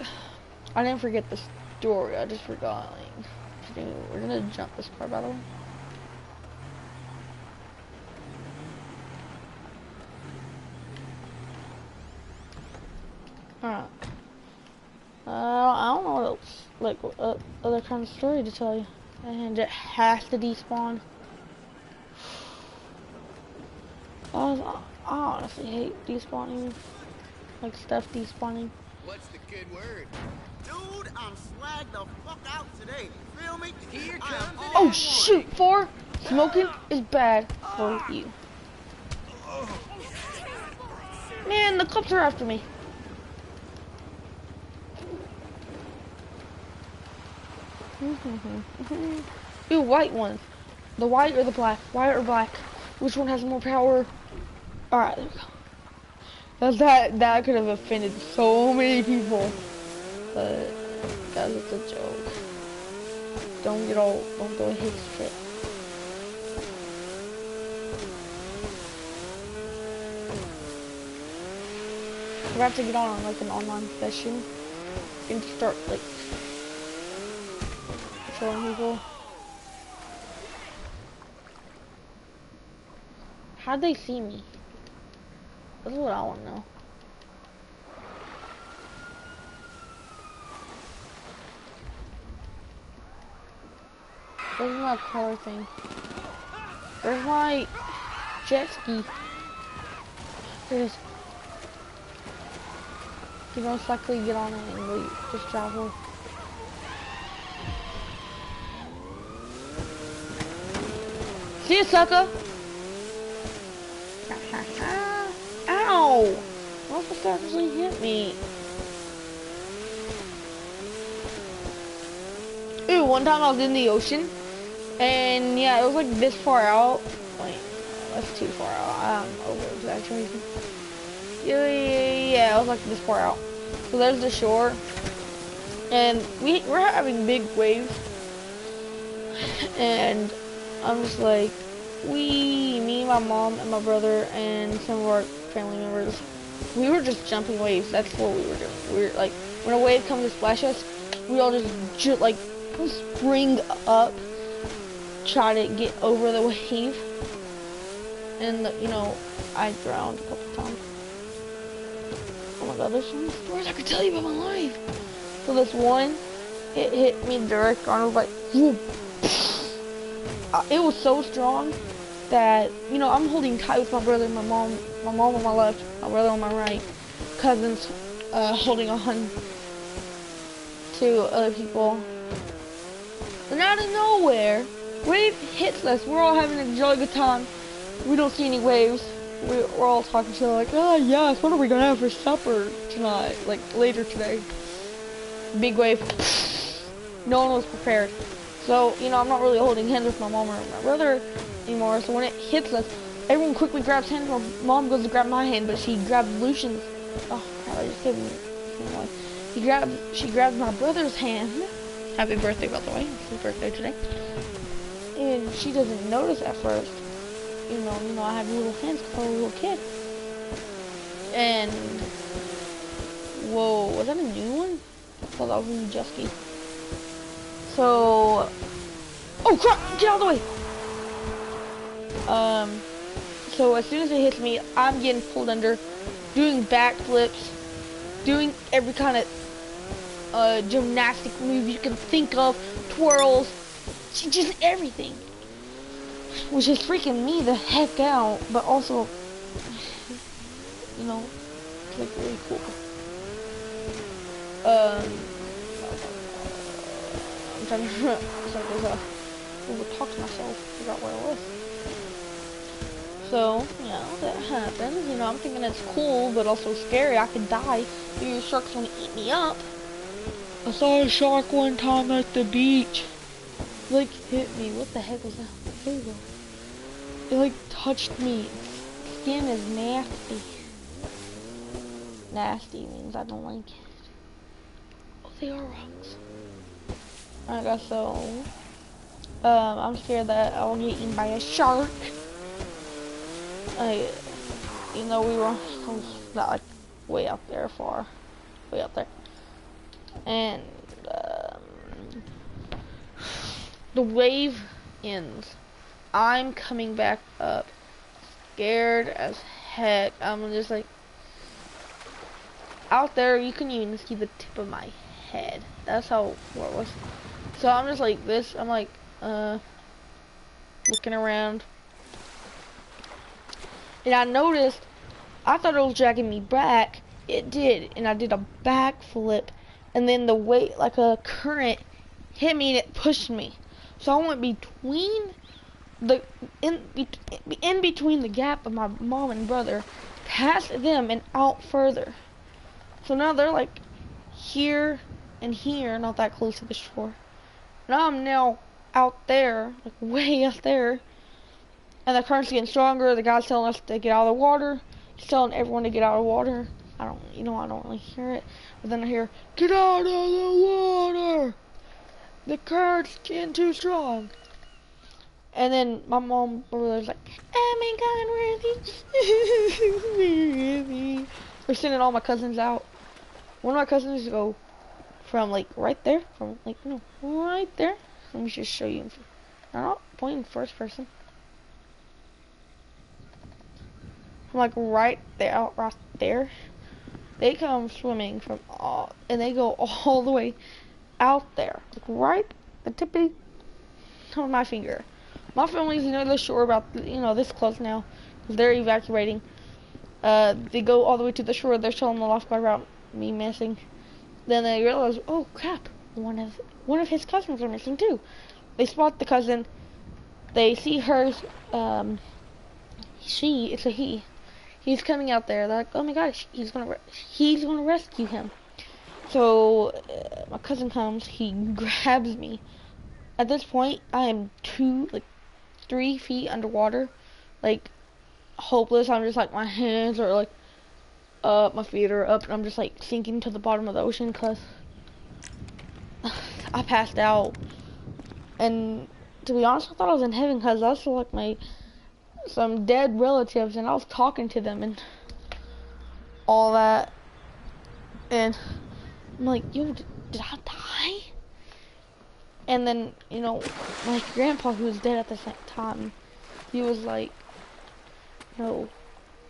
I didn't forget the story, I just forgot. Like, we're gonna jump this part, by the way. Alright. I don't know what else, like, other kind of story to tell you. And it has to despawn. I honestly hate despawning. Like, stuff despawning. What's the good word? Dude, I'm swagged the fuck out today. Feel me? Here comes an Oh shoot, 4! Smoking is bad for you. Man, the cops are after me. Ooh, white ones. The white or the black? White or black? Which one has more power? Alright, there we go. That could have offended so many people. But, guys, it's a joke. Don't go and hate shit. We're about to get on like an online session and start like showing people. How'd they see me? That's what I want to know. Where's my car thing? Where's my jet ski? There it is. You most likely get on it and leave. Just travel. See you, sucker! Ow! What's supposed to actually hit me? Ooh, one time I was in the ocean, and yeah, it was like this far out. Wait, no, that's too far out. I'm over-exaggerating. Yeah, it was like this far out. So there's the shore, and we're having big waves, and I'm just like, me, my mom, and my brother, and some of our family members, we were just jumping waves. That's what we were doing. We were like, when a wave comes to splash us, we all just like spring up, try to get over the wave, and you know, I drowned a couple times. Oh my god, there's so many stories I could tell you about my life. So this one, it hit me direct on. I was like, whoop. It was so strong that, you know, I'm holding tight with my brother and my mom on my left, my brother on my right, cousins holding on to other people. And out of nowhere, wave hits us. We're all having a jolly good time. We don't see any waves. We're all talking to each other like, oh yes, what are we gonna have for supper tonight? Like later today. Big wave. No one was prepared. So, you know, I'm not really holding hands with my mom or my brother anymore. So when it hits us, everyone quickly grabs hands. My mom goes to grab my hand, but she grabs Lucian's. Oh, God, I just gave him one. She grabs my brother's hand. Happy birthday, by the way. It's his birthday today. And she doesn't notice at first. You know, I have little hands because I'm a little kid. And, whoa, was that a new one? I thought that was a new jet ski. So, oh crap, get out of the way. So as soon as it hits me, I'm getting pulled under, doing backflips, doing every kind of gymnastic move you can think of, twirls, just everything. Which is freaking me the heck out, but also, you know, it's like really cool. I'm trying to overtalk to myself, figure out where I was. So, you know, that happens. You know, I'm thinking it's cool, but also scary. I could die. Maybe your shark's gonna eat me up. I saw a shark one time at the beach. It, like, hit me. What the heck was that? There you go. It, like, touched me. Skin is nasty. Nasty means I don't like it. Oh, they are rocks. I guess so. I'm scared that I will get eaten by a shark. You know, we were not like way out there, far, way out there, and the wave ends. I'm coming back up, scared as heck. I'm just like out there. You can even see the tip of my head. That's how far it was. So I'm just like this. I'm like looking around. And I noticed, I thought it was dragging me back. It did, and I did a backflip, and then the weight, like a current, hit me and it pushed me. So I went between the in between the gap of my mom and brother, past them and out further. So now they're like here and here, not that close to the shore. Now I'm out there, like way out there. And the current's getting stronger. The guy's telling us to get out of the water. He's telling everyone to get out of the water. I don't really hear it. But then I hear, get out of the water! The current's getting too strong. And then my mom and brother's like, oh my God, where are they? We're sending all my cousins out. One of my cousins go from like right there, right there. Let me just show you. I'm not pointing first person. Like right there. They come swimming from and they go all the way out there, like right the tippity top of my finger. My family's near the shore, about this close now, because they're evacuating. They go all the way to the shore. They're telling the lifeguard about me missing. Then they realize, oh crap, one of his cousins are missing too. They spot the cousin. They see her. It's a he. He's coming out there. They're like, oh my gosh, he's gonna rescue him. So my cousin comes. He grabs me. At this point, I am 3 feet underwater, like hopeless. I'm just like, my hands are like up, my feet are up, and I'm just like sinking to the bottom of the ocean because I passed out. And to be honest, I thought I was in heaven because I saw like some dead relatives, and I was talking to them and all that, and I'm like, yo, did I die? And then, my grandpa, who was dead at the same time, he was like, no,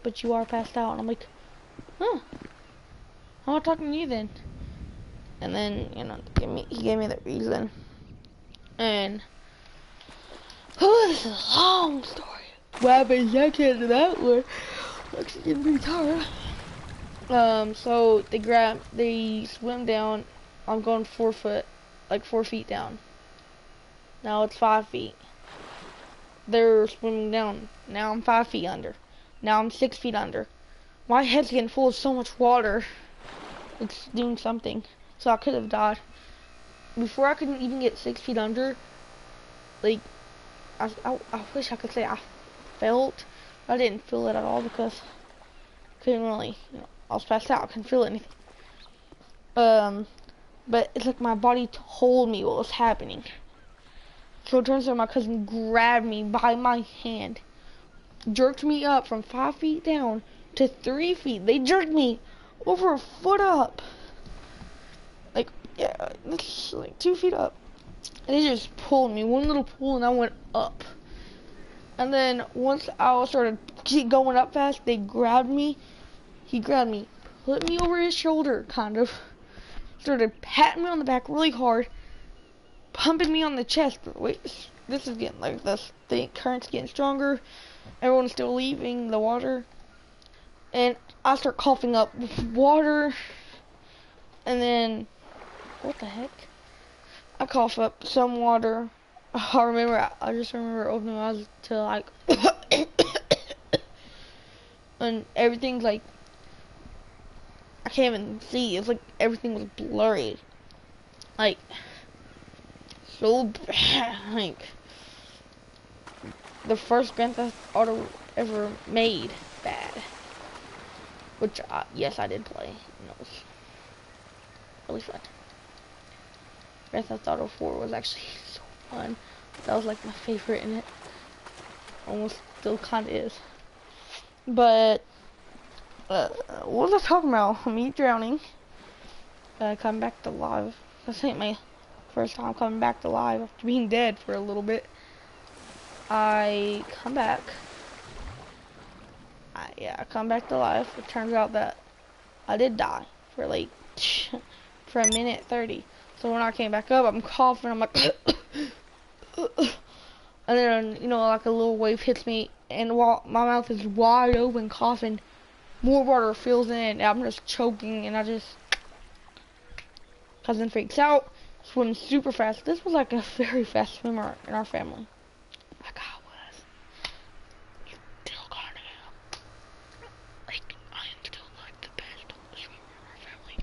but you are passed out. And I'm like, huh, how am I talking to you then? And then, he gave me the reason. And, this is a long story. Well, but I can't do that one. I'm actually getting pretty tired. So they swim down. I'm going 4 feet down. Now it's 5 feet. They're swimming down. Now I'm 5 feet under. Now I'm 6 feet under. My head's getting full of so much water. It's doing something. So I could have died. Before I could even get 6 feet under, like, I wish I could say I felt. I didn't feel it at all because I couldn't really, I was passed out. I couldn't feel anything. But it's like my body told me what was happening. So it turns out my cousin grabbed me by my hand, jerked me up from 5 feet down to 3 feet. They jerked me over a foot up. Like, yeah, it's like 2 feet up. And they just pulled me, one little pull, and I went up. And then once I started going up fast, they grabbed me. He grabbed me, put me over his shoulder, kind of. Started patting me on the back really hard, pumping me on the chest. Wait, this is getting like this. The current's getting stronger. Everyone's still leaving the water. And I start coughing up water. And then, what the heck? I cough up some water. I just remember opening my eyes to like, and everything's like, I can't even see. It's like everything was blurry. like, so bad. Like, the first Grand Theft Auto ever made bad. Which, yes, I did play. And it was really fun. Grand Theft Auto 4 was actually so fun. That was like my favorite in it. Almost still kind of is. But, what was I talking about? Me drowning. Coming back to life. This ain't my first time coming back to life after being dead for a little bit. I come back. I come back to life. It turns out that I did die for like for a minute 30. So when I came back up, I'm coughing. I'm like, and then like a little wave hits me, and while my mouth is wide open, coughing, more water fills in, and I'm just choking, and cousin freaks out, swims super fast. This was like a very fast swimmer in our family. Like I was. Still kind of am. Like, I am still like the best swimmer in our family.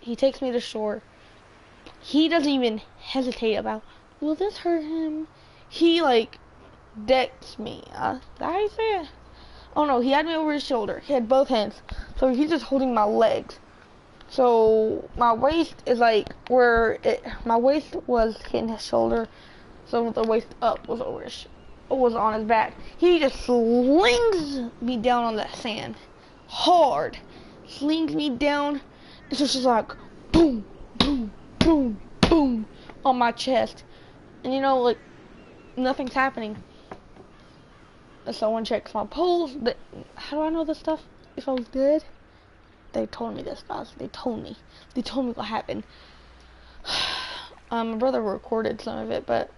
He takes me to shore. He doesn't even hesitate about, will this hurt him? He like decks me. Did I say it? Oh no, he had me over his shoulder. He had both hands. So he's just holding my legs. So my waist is like my waist was hitting his shoulder. So the waist up was was on his back. He just slings me down on that sand. Hard. Slings me down. It's just like boom, boom, boom, boom on my chest. And like nothing's happening. Someone checks my pulse. But how do I know this stuff? If I was dead? They told me this, guys. They told me what happened. My brother recorded some of it, but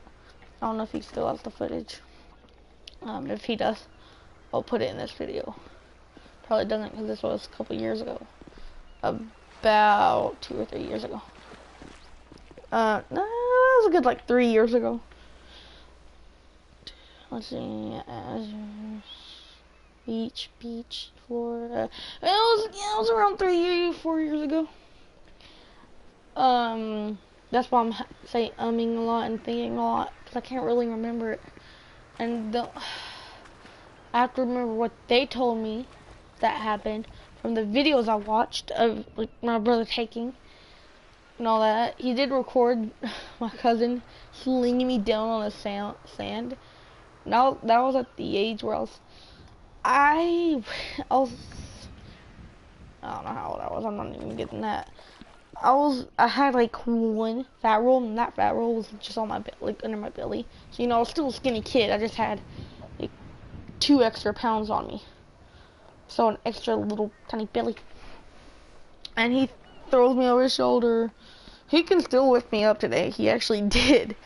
I don't know if he still has the footage. If he does, I'll put it in this video. Probably doesn't, because this was a couple years ago. About 2 or 3 years ago. No, that was a good like 3 years ago. Let's see. Beach, Florida. It was around 4 years ago. That's why I'm saying umming a lot and thinking a lot, because I can't really remember it. And I have to remember what they told me that happened from the videos I watched of like my brother taking and all that. He did record my cousin slinging me down on the sand. Now that was at the age where I don't know how old I was. I'm not even getting that. I had like one fat roll, and that fat roll was just on my like under my belly. So I was still a skinny kid. I just had like 2 extra pounds on me, so an extra little tiny belly. And he throws me over his shoulder. He can still lift me up today. He actually did.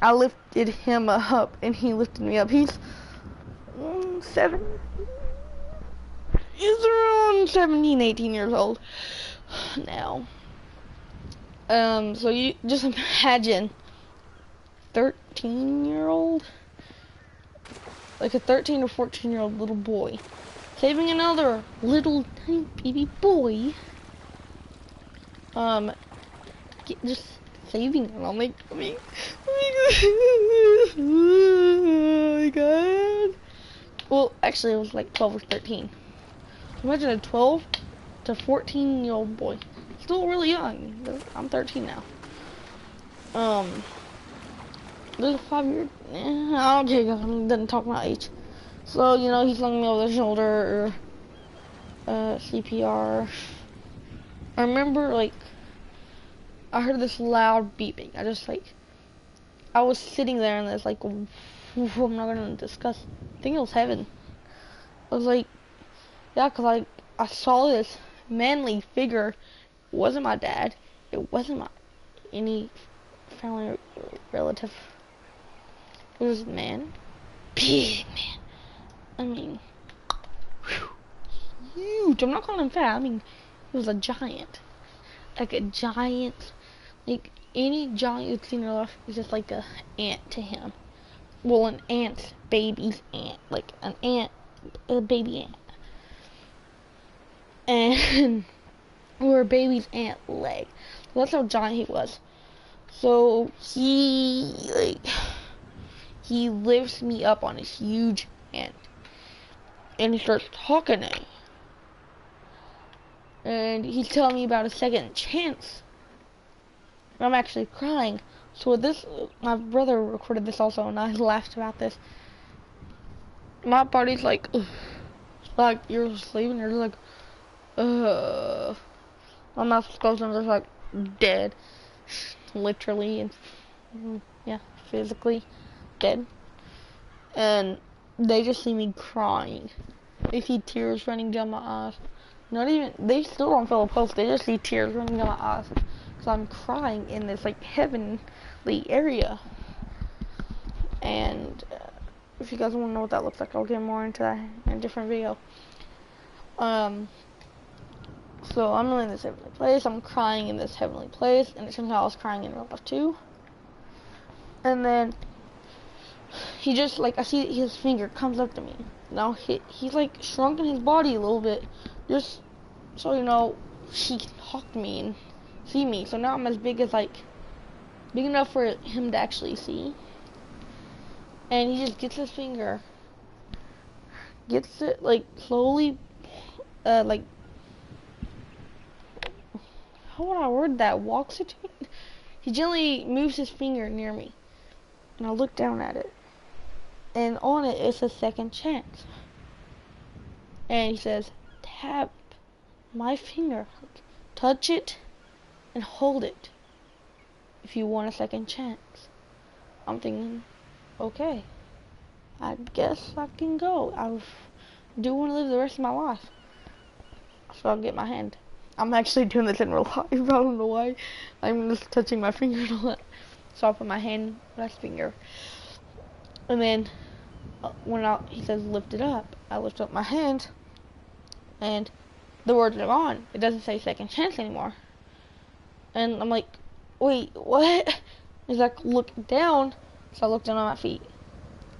I lifted him up, and he lifted me up. He's 7. He's around 17, 18 years old now. So you just imagine 13-year-old, like a 13 or 14-year-old little boy saving another little tiny baby boy. Just saving him. I'm like, oh my god. Well, actually, it was like 12 or 13. Imagine a 12 to 14-year-old boy. Still really young. I'm 13 now. Little 5-year. I don't care, because I'm done talking about age. So, he flung me over the shoulder, or CPR. I remember, like, I heard this loud beeping. I was sitting there, and there's like, I'm not gonna discuss. I think it was heaven. I was like, yeah, because I saw this manly figure. It wasn't my dad. It wasn't any family relative. It was a man. Big man. I mean, huge. I'm not calling him fat. I mean, he was a giant. Like a giant. Like any giant you've seen in your life is just like a ant to him. Well, an ant's baby's ant. Like an ant, a baby ant. And or a baby's ant leg. So that's how giant he was. So he lifts me up on his huge hand, and he starts talking to me, and he's telling me about a second chance. And I'm actually crying. So this, my brother recorded this also, and I laughed about this. My body's like, ugh. Like you're sleeping, you're like, my mouth is closed and I'm just like dead, literally and yeah, physically dead. And they just see me crying. They see tears running down my eyes. Not even, they still don't feel a pulse. They just see tears running down my eyes. So I'm crying in this like heavenly area. And if you guys want to know what that looks like, I'll get more into that in a different video. So I'm in this heavenly place. I'm crying in this heavenly place, and it turns out I was crying in real life too. And then he just like, I see his finger comes up to me. Now he's like shrunken his body a little bit, just so you know he can talk to me and see me. So now I'm as big as like big enough for him to actually see. And he just gets his finger, gets it like slowly, like, how would I word that? Walks it to me. He gently moves his finger near me, and I look down at it, and on it it's a second chance. And he says, tap my finger, touch it, and hold it if you want a second chance. I'm thinking, okay, I guess I can go. I do want to live the rest of my life. So I'll get my hand. I'm actually doing this in real life. I don't know why. I'm just touching my finger and all that. So I'll put my hand on his finger. And then when he says lift it up, I lift up my hand. And the words are gone. It doesn't say second chance anymore. And I'm like, wait, what? He's like, look down. So I look down on my feet.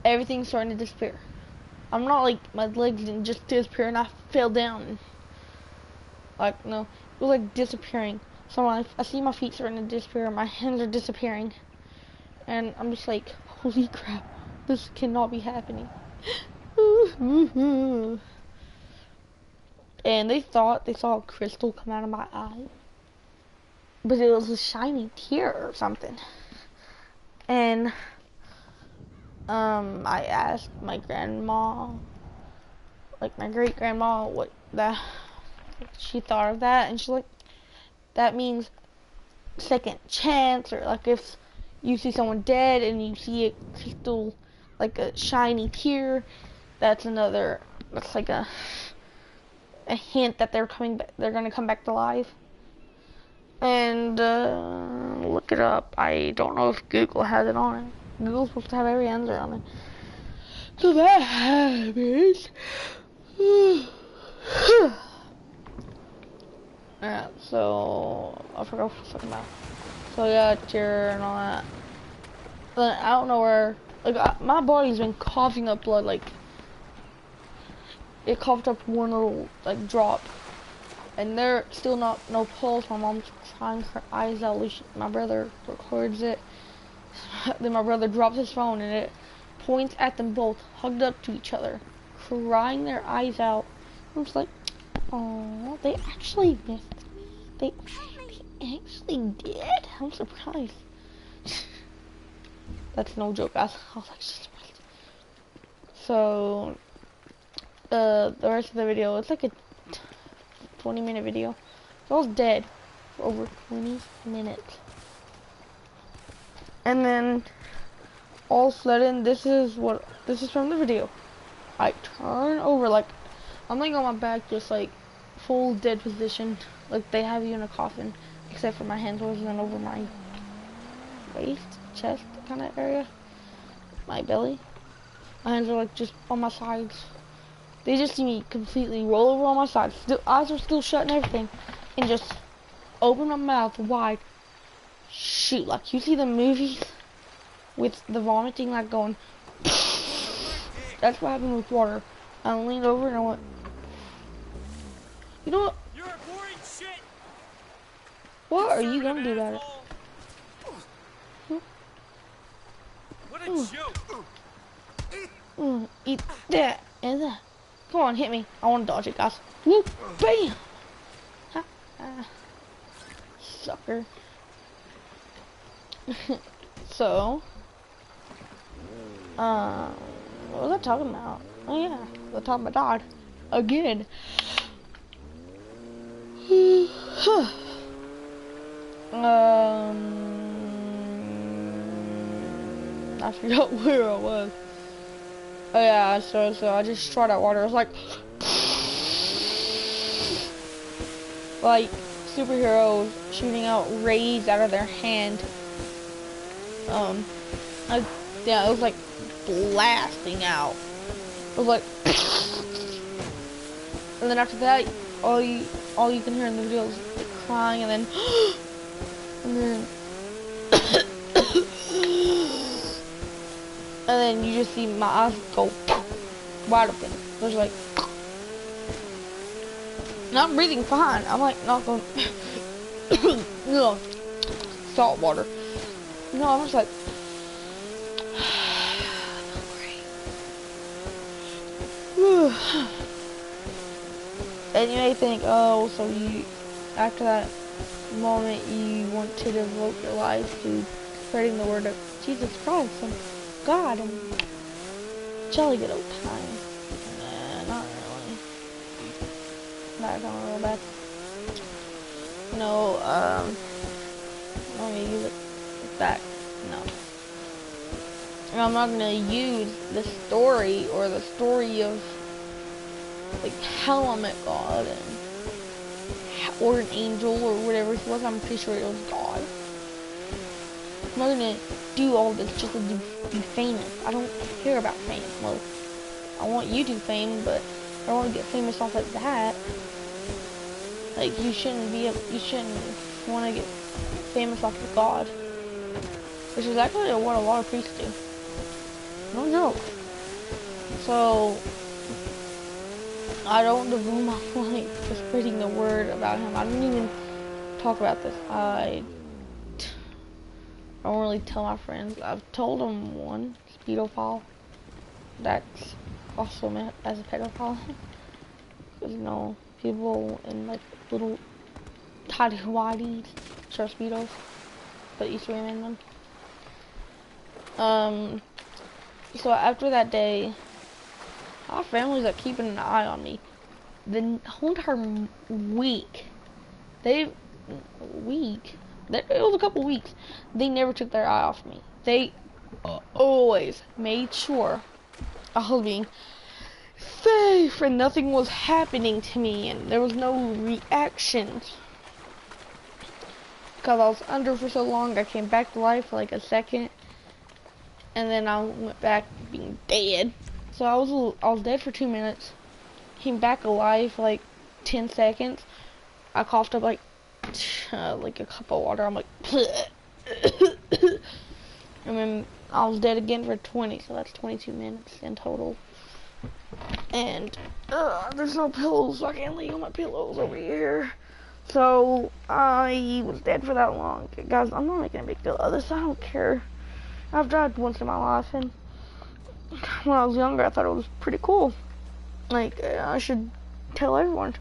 Everything's starting to disappear. I'm not like, my legs didn't just disappear and I fell down. Like, no, it was like disappearing. So I see my feet starting to disappear, my hands are disappearing. And I'm just like, holy crap, this cannot be happening. And they thought they saw a crystal come out of my eye. But it was a shiny tear or something. And I asked my grandma, like my great grandma, what she thought of that, and she's like, that means second chance, or like if you see someone dead and you see a crystal, like a shiny tear, that's like a hint that they're gonna come back to life. And look it up. I don't know if Google has it on it. Google's supposed to have every answer on it. So that happens. Yeah, so I forgot what I was talking about. So yeah, tear and all that. Then I don't know where, like my body's been coughing up blood, like it coughed up one little like drop, and there's still no pulse. My mom's crying her eyes out. My brother records it. Then my brother drops his phone and it points at them both, hugged up to each other, crying their eyes out. I'm just like, oh, they actually missed me. They actually did? I'm surprised. That's no joke, guys. I was actually surprised. So, the rest of the video, it's like a 20-minute video. So I was dead for over 20 minutes. And then, all of a sudden, this is from the video. I turn over, like, I'm laying on my back, just like, full dead position, like they have you in a coffin, except for my hands wasn't over my waist, chest kind of area, my belly. My hands are like just on my sides. They just see me completely roll over on my sides. Eyes are still shut and everything, and just open my mouth wide. Shoot, like you see the movies with the vomiting, like going. That's what happened with water. I leaned over and I went. You know what? You're a boring shit. What are you gonna do about it? What a joke! Eat that and that. Come on, hit me. I want to dodge it, guys. Whoop, bam! Ha, sucker. So, what was I talking about? Oh yeah, the time I died again. I forgot where I was. Oh yeah, so I just tried that water. It was like superheroes shooting out rays out of their hand. Yeah, it was like blasting out. It was like, and then after that, all you can hear in the video is like crying, and then and then you just see my eyes go wide open. It was like, and I'm breathing fine. I'm like not going, no, salt water. No, I'm just like, and you may think, oh, so you, after that moment, you want to devote your life to spreading the word of Jesus Christ and God and jolly good old time. Nah, not really. Not going real bad. No, I'm gonna use it back. No. And I'm not gonna use the story or the story of like how I met God or an angel or whatever it was. I'm pretty sure it was God. I'm not gonna do all this just to be famous. I don't care about fame. Well, I want YouTube fame, but I don't want to get famous off of that. Like you shouldn't want to get famous off of God, which is actually what a lot of priests do. No joke. So I don't devote my life to spreading the word about him. I don't even talk about this. I don't really tell my friends. I've told them one pedophile that's also meant as a pedophile. Because you know, people in like little tidy whities, short speedos, but you swim in them. So after that day, our families are keeping an eye on me. The whole entire week, it was a couple weeks, they never took their eye off me. They always made sure I was being safe and nothing was happening to me and there was no reactions. Because I was under for so long, I came back to life for like a second, and then I went back being dead. So I was dead for 2 minutes, came back alive for like 10 seconds. I coughed up like a cup of water. I'm like, and then I was dead again for 20. So that's 22 minutes in total. And there's no pillows, so I can't lay on my pillows over here. So I was dead for that long, guys. I'm not making a big deal of this. I don't care. I've died once in my life, and when I was younger, I thought it was pretty cool. Like, I should tell everyone.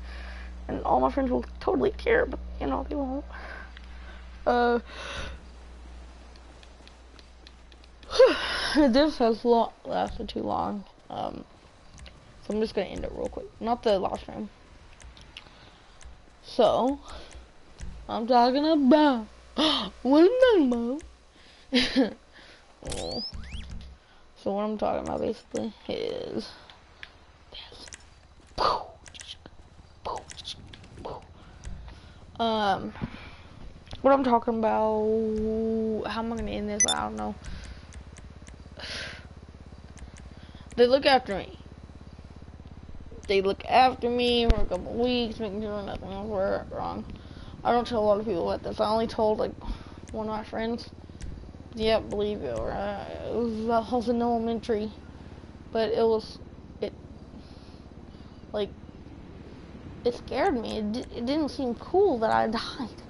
And all my friends will totally care, but, you know, they won't. This has lasted too long. So I'm just gonna end it real quick. Not the live stream. So, I'm talking about... what am I talking about? Oh. So what I'm talking about basically is this. What I'm talking about, how am I gonna end this? I don't know. They look after me. They look after me for a couple weeks, making sure nothing was wrong. I don't tell a lot of people about this. I only told like one of my friends. Yeah, believe it or not. It was in elementary, but it scared me. It didn't seem cool that I died.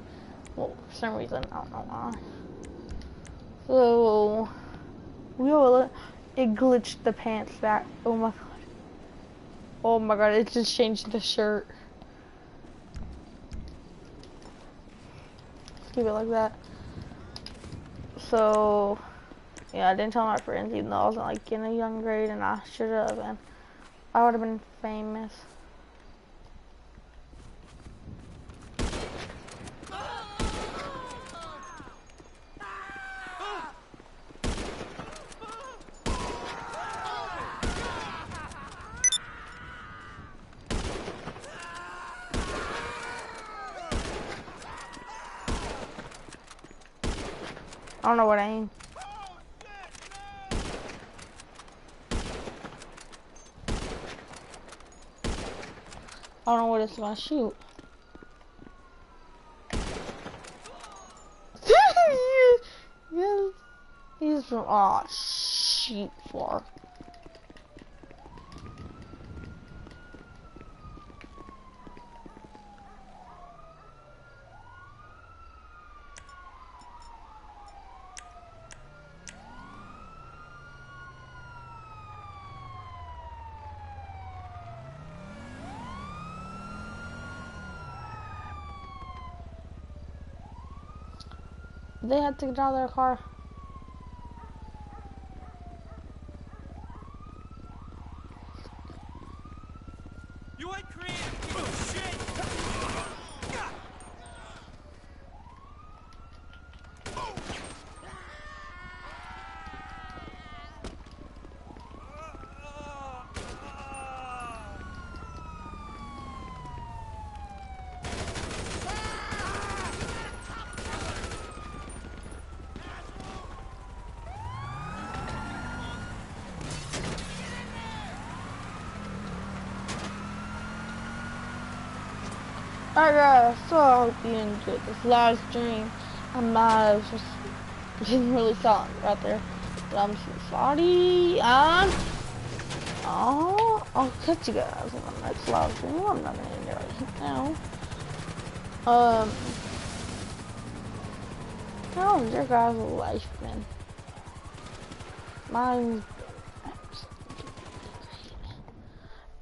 Well, for some reason, I don't know why. So, it glitched the pants back. Oh my god. Oh my god, it just changed the shirt. Keep it like that. So, yeah, I didn't tell my friends even though I was like in a young grade and I should have, and I would have been famous. I don't know what I aim. I don't know what it's gonna shoot. Yes. He's from sheep floor. They had to get out of their car. You ain't creative. Oh, shit. Alright guys, so I hope you enjoyed this live stream. I might have just been really silent right there. But I'm so sorry. And I'll catch you guys in the next live stream. I'm not gonna end it right now. How's your guys' life been? Mine's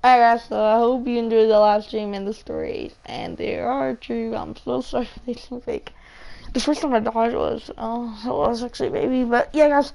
alright guys, so I hope you enjoyed the live stream and the stories, and they are true. I'm so sorry for they seem fake. The first time I died was, it was actually a baby, but yeah guys,